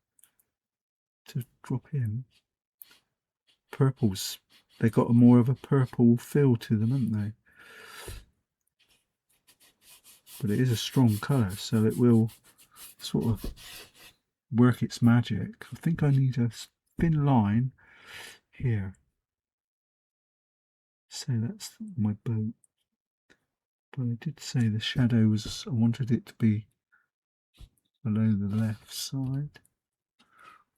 to drop in. Purples, they got more of a purple feel to them, haven't they? But it is a strong colour, so it will sort of work its magic. I think I need a thin line here. So that's my boat. But I did say the shadow was, I wanted it to be below the left side.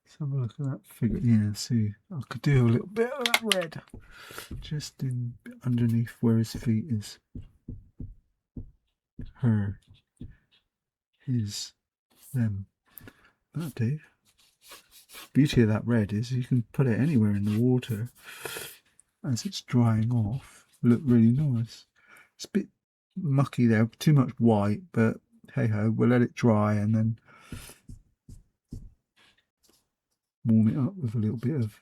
Let's have a look at that figure. Yeah, see, I could do a little bit of that red just in underneath where his feet is. Her, his, them. That'll do. Beauty of that red is you can put it anywhere in the water as it's drying off. Look really nice. It's a bit mucky there, too much white, but hey ho, we'll let it dry and then warm it up with a little bit of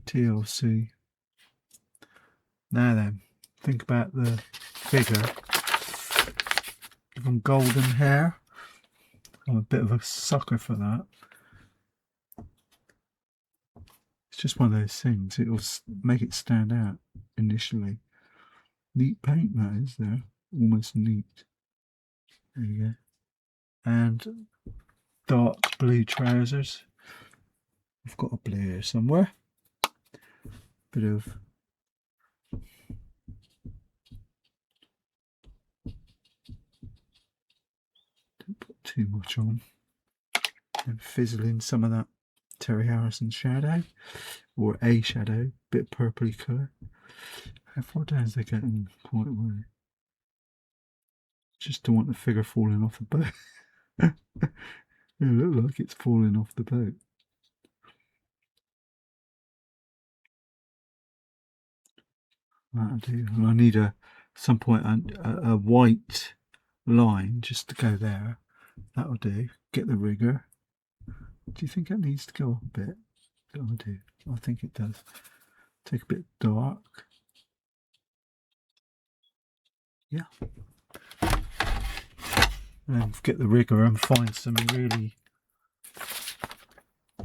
TLC. Now then, think about the figure. Give them golden hair. I'm a bit of a sucker for that. It's just one of those things. It'll make it stand out initially. Neat paint that is there. Almost neat. There you go. And dark blue trousers. I've got a blue here somewhere. Bit of don't put too much on. And fizzle in some of that Terry Harrison shadow, or a shadow, bit purpley colour. How far down is they getting? Quite a way. Just don't want the figure falling off the boat. It looks like it's falling off the boat. That'll do. And I need some point a white line just to go there. That'll do. Get the rigger. Do you think that needs to go up a bit? That'll do. I think it does. Take a bit dark. Yeah. And get the rigger and find some really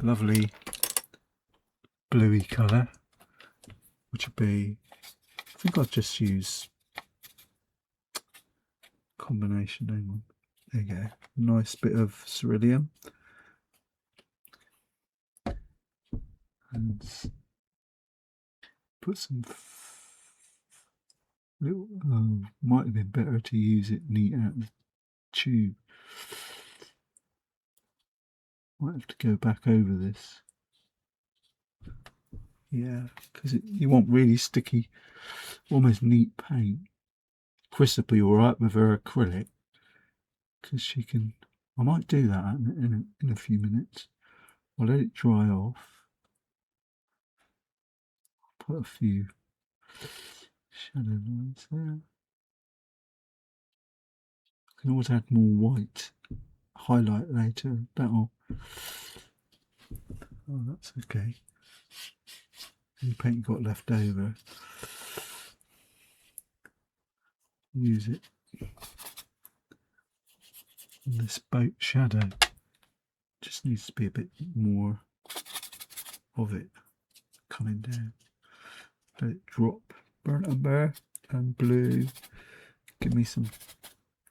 lovely bluey colour, which would be, I think I'll just use combination. Hang on. There you go. Nice bit of cerulean. And put some Might have been better to use it neat out of the tube. Might have to go back over this. Yeah, because you want really sticky, almost neat paint. Chris will be alright with her acrylic, because she can. I might do that in a few minutes. I'll let it dry off. Put a few shadow lines there. I can always add more white highlight later. That'll. Oh, that's okay. Any paint you got left over, use it. And this boat shadow just needs to be a bit more of it coming down. Let it drop. Burnt umber and blue. Give me some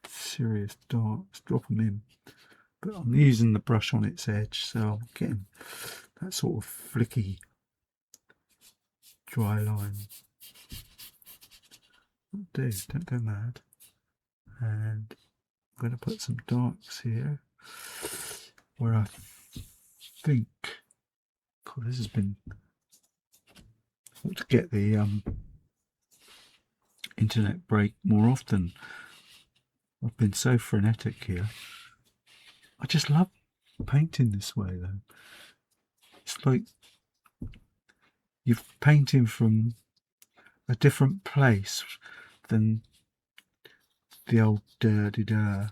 serious darks. Drop them in. But I'm using the brush on its edge, so I'm getting that sort of flicky dry line. Don't go mad. And I'm going to put some darks here where I think, God, this has been, I ought to get the internet break more often. I've been so frenetic here. I just love painting this way though. It's like you're painting from a different place than the old da-de-da.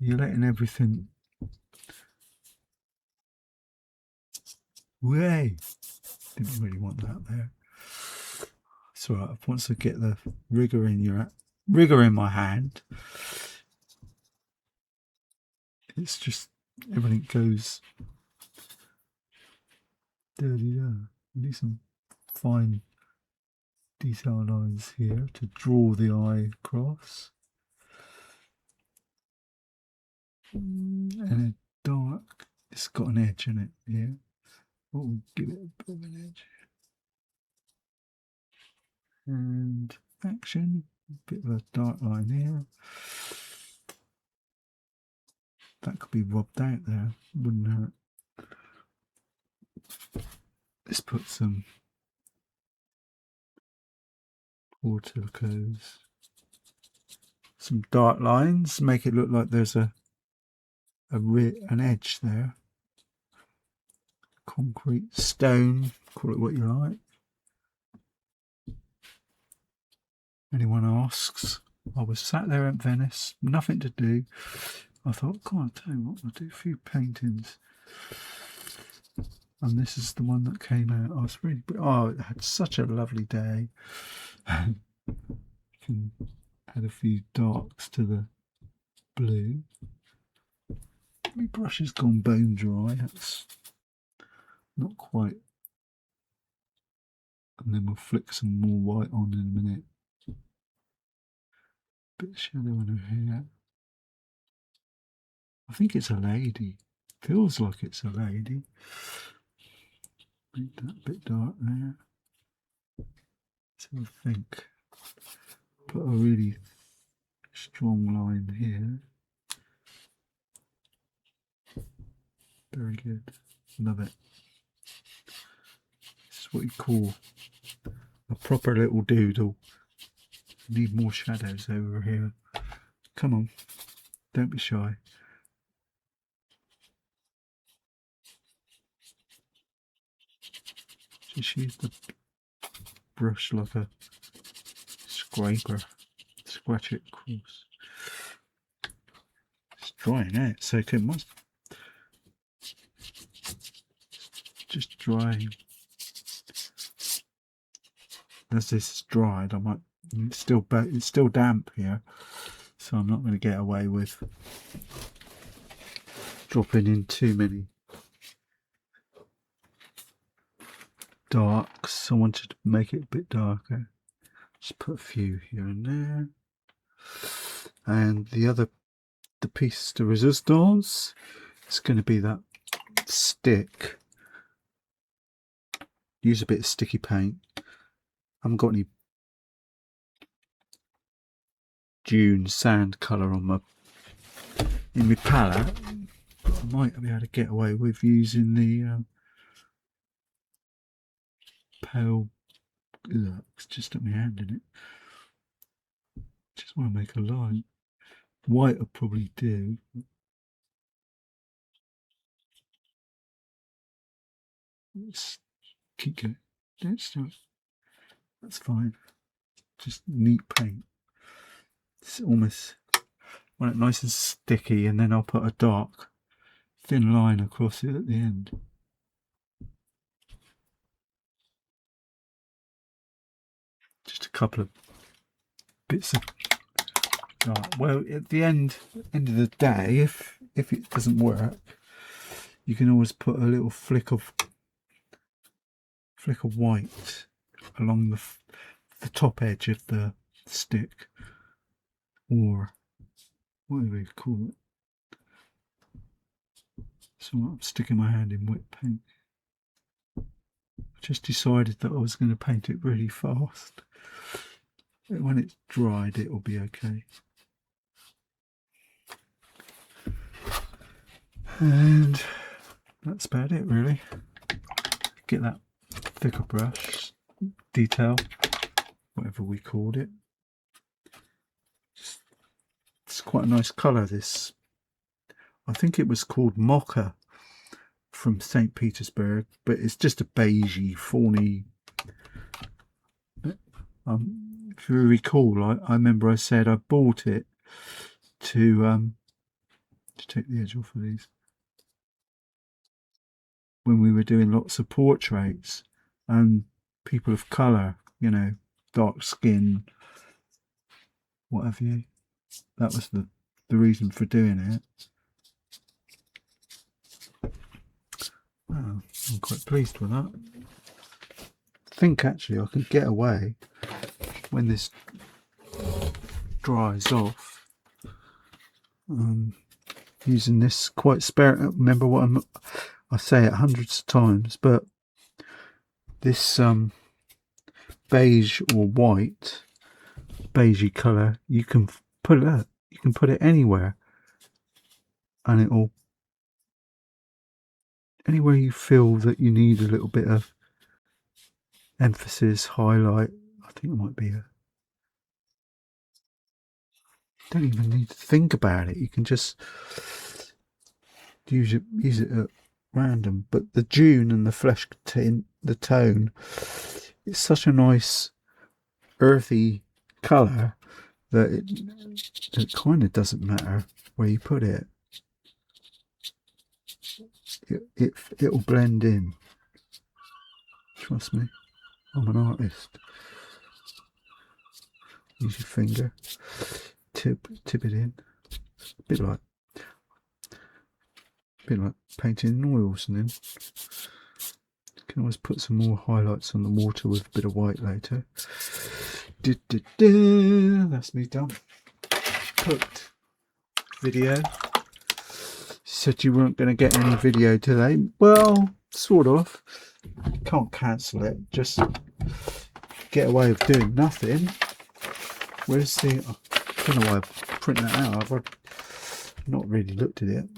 You're letting everything way. Didn't really want that there. It's alright. Once I get the rigger in my hand, it's just everything goes da-de-da. Need some fine detail lines here to draw the eye across. And a dark, it's got an edge in it here. We'll give it a bit of an edge. And action, a bit of a dark line here. That could be rubbed out there, wouldn't hurt. Let's put some wtaercolours, some dark lines, make it look like there's an edge there. Concrete, stone, call it what you like. Anyone asks, I was sat there at Venice, nothing to do. I thought, God, I'll tell you what, I'll do a few paintings. And this is the one that came out. I was really, I had such a lovely day. Can add a few darks to the blue. My brush has gone bone dry. That's not quite. And then we'll flick some more white on in a minute. Bit of shadow in her hair. I think it's a lady. Feels like it's a lady. Make that bit dark there. So I think put a really strong line here. Very good. Love it. This is what you call a proper little doodle. Need more shadows over here. Come on, don't be shy. Just use the brush like a scraper. Scratch it across. It's drying out, so it must just dry. As this is dried, I might. It's still damp here, so I'm not going to get away with dropping in too many darks. I wanted to make it a bit darker. Just put a few here and there. And the piece de resistance is going to be that stick. Use a bit of sticky paint. I haven't got any dune sand colour on in my palette. But I might be able to get away with using the pale. Ugh, it's just at my hand in it. Just want to make a line. White will probably do. Let's keep going. That's fine. Just neat paint. It's almost want it nice and sticky, and then I'll put a dark thin line across it at the end. Just a couple of bits of dark. Well, at the end of the day, if it doesn't work, you can always put a little flick of white along the top edge of the stick, or whatever you call it. So I'm sticking my hand in wet paint. I just decided that I was going to paint it really fast. When it's dried, it will be okay. And that's about it, really. Get that thicker brush, detail, whatever we called it. It's quite a nice colour, this. I think it was called Mocha from St. Petersburg, but it's just a beigey, fawny. If you recall, I remember I said I bought it to take the edge off of these when we were doing lots of portraits, and people of colour, you know, dark skin, what have you. That was the reason for doing it. Oh, I'm quite pleased with that. I think actually I can get away when this dries off using this quite spare. Remember what I say it hundreds of times, but this beige or white, beigey colour, you can put it anywhere, and it'll, anywhere you feel that you need a little bit of emphasis, highlight. I think it might be don't even need to think about it. You can just use it at random. But the dune and the flesh tint, the tone, it's such a nice earthy colour that it kind of doesn't matter where you put it. It'll blend in. Trust me, I'm an artist. Use your finger, tip it in. A bit like painting in oils, and then you can always put some more highlights on the water with a bit of white later. That's me done. Cooked video. Said you weren't going to get any video today. Well, sort of. Can't cancel it. Just get away with doing nothing. Where's the... I don't know why I printed that out. I've not really looked at it.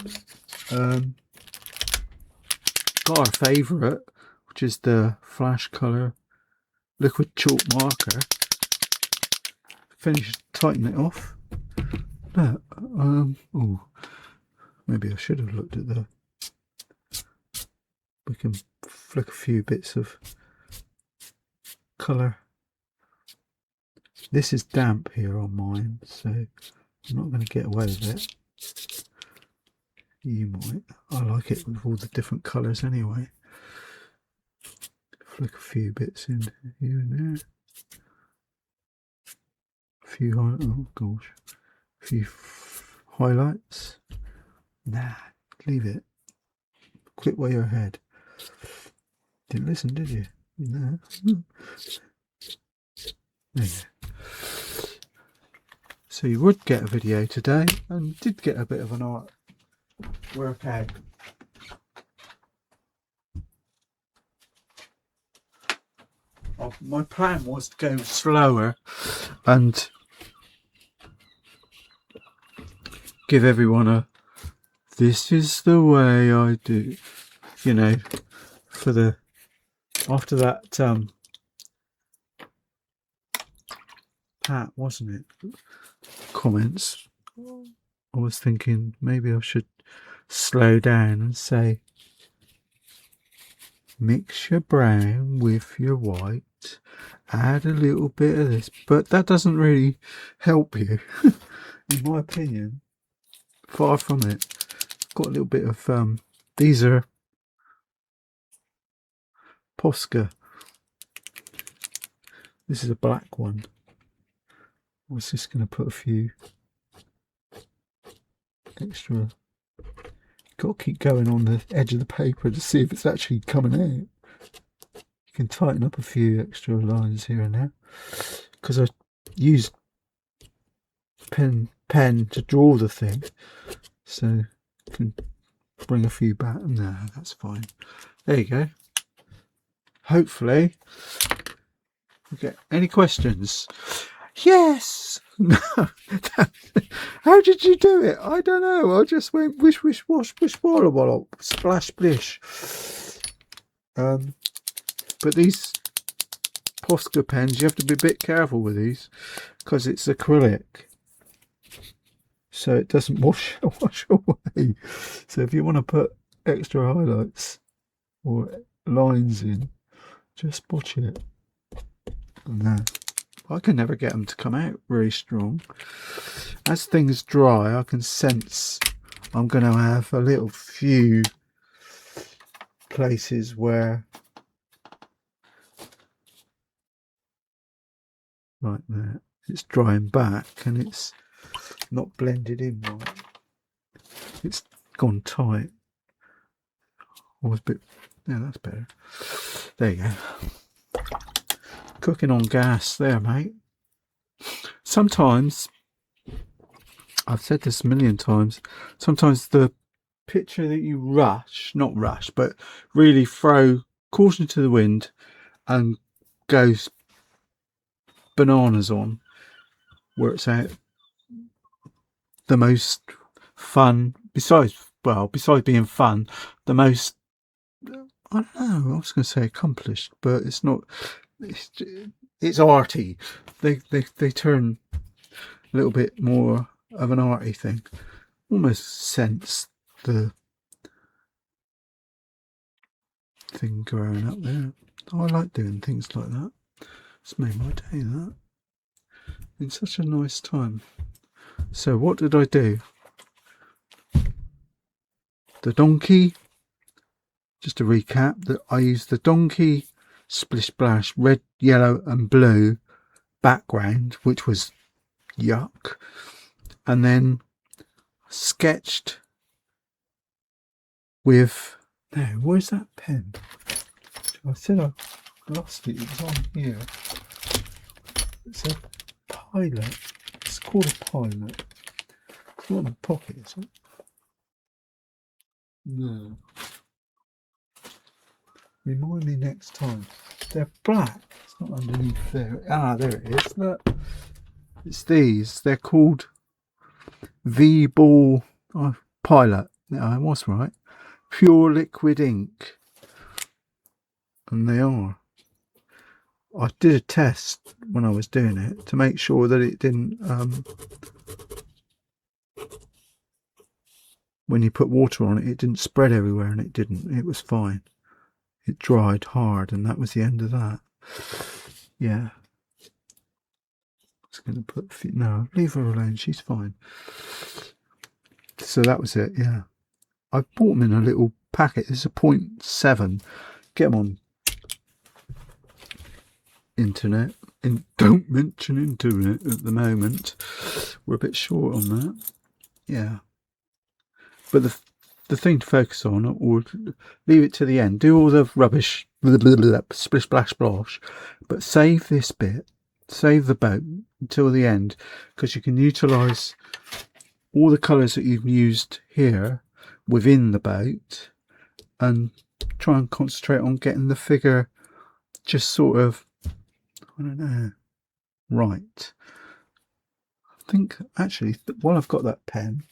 Got our favourite, which is the Flash Colour liquid chalk marker. Finish, tighten it off. Look, oh, maybe I should have looked at the. We can flick a few bits of colour. This is damp here on mine, so I'm not going to get away with it. You might. I like it with all the different colours anyway. Flick a few bits in here and there. A few a few highlights. Nah, leave it. Quit while you're ahead. Didn't listen, did you? No. There you go. So you would get a video today, and did get a bit of an art workout. My plan was to go slower and give everyone a this is the way I do, you know, for the after that Pat, wasn't it, comments, I was thinking maybe I should slow down and say mix your brown with your white, add a little bit of this, but that doesn't really help you in my opinion. Far from it. Got a little bit of these are Posca. This is a black one. I was just going to put a few extra. Got to keep going on the edge of the paper to see if it's actually coming out. You can tighten up a few extra lines here and there because I used pen to draw the thing, so you can bring a few back. No, that's fine. There you go. Hopefully we get any questions. Yes. No. How did you do it? I don't know. I just went wish wish wash wish walla walla splash splish. But these Posca pens, you have to be a bit careful with these because it's acrylic, so it doesn't wash away. So if you want to put extra highlights or lines in, just watch it. No, I can never get them to come out really strong. As things dry, I can sense I'm going to have a little few places where, like that, it's drying back and it's not blended in right. It's gone tight. Always a bit. Yeah, that's better. There you go. Cooking on gas there, mate. Sometimes, I've said this a million times, sometimes the picture that you not rush, but really throw caution to the wind and goes bananas on, works out the most fun, besides being fun, the most, I don't know, I was going to say accomplished, but it's not, it's arty. They turn a little bit more of an arty thing. Almost sense the thing growing up there. I like doing things like that. It's made my day, that. It's such a nice time. So what did I do? The donkey, just to recap, that I used the donkey splish splash red, yellow and blue background, which was yuck, and then sketched with, no, where's that pen? I said I lost it. It was on here. It's a pilot. It's called a pilot. It's not in my pocket, is it? No. Remind me next time. They're black. It's not underneath there. Ah, there it is. Look. It's these. They're called V-Ball Pilot. No, I was right. Pure liquid ink. And they are. I did a test when I was doing it to make sure that it didn't, when you put water on it, it didn't spread everywhere, and it didn't. It was fine. It dried hard, and that was the end of that. Yeah. I was going to put, no, leave her alone. She's fine. So that was it, yeah. I bought them in a little packet. It's a 0.7. Get them on internet. Don't mention internet at the moment. We're a bit short on that. Yeah. But the thing to focus on, or leave it to the end, do all the rubbish, splish splash splosh, but save this bit, save the boat until the end, because you can utilise all the colours that you've used here within the boat and try and concentrate on getting the figure just sort of, I don't know, right. I think actually, while I've got that pen,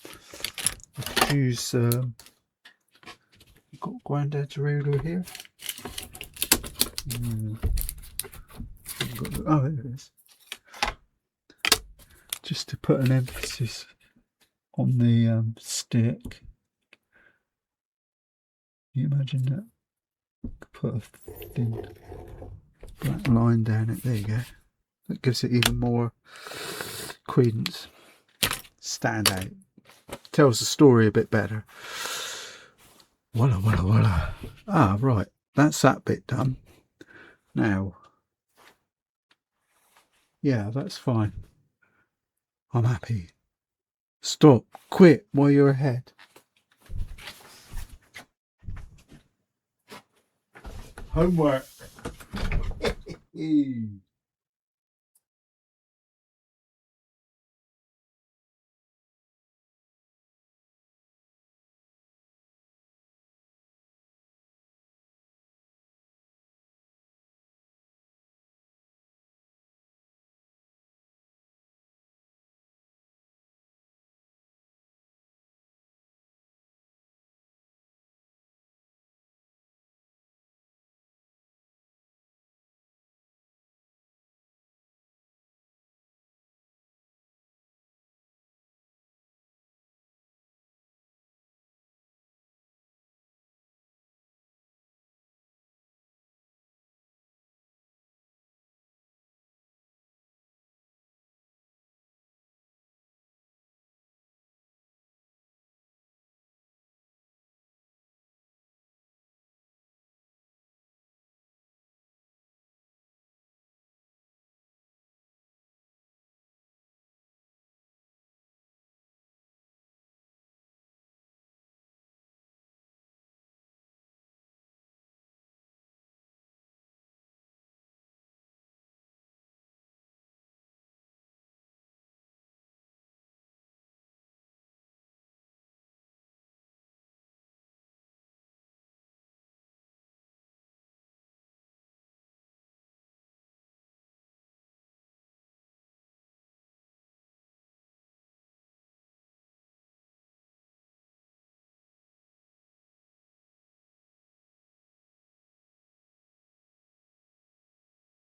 I could use. I've got Grandad's ruler here. Oh, there it is. Just to put an emphasis on the stick. Can you imagine that? Put a thin black line down it. There you go. That gives it even more credence. Stand out. Tells the story a bit better. Voila, voila, voila. Ah, right. That's that bit done. Now, yeah, that's fine. I'm happy. Stop. Quit while you're ahead. Homework.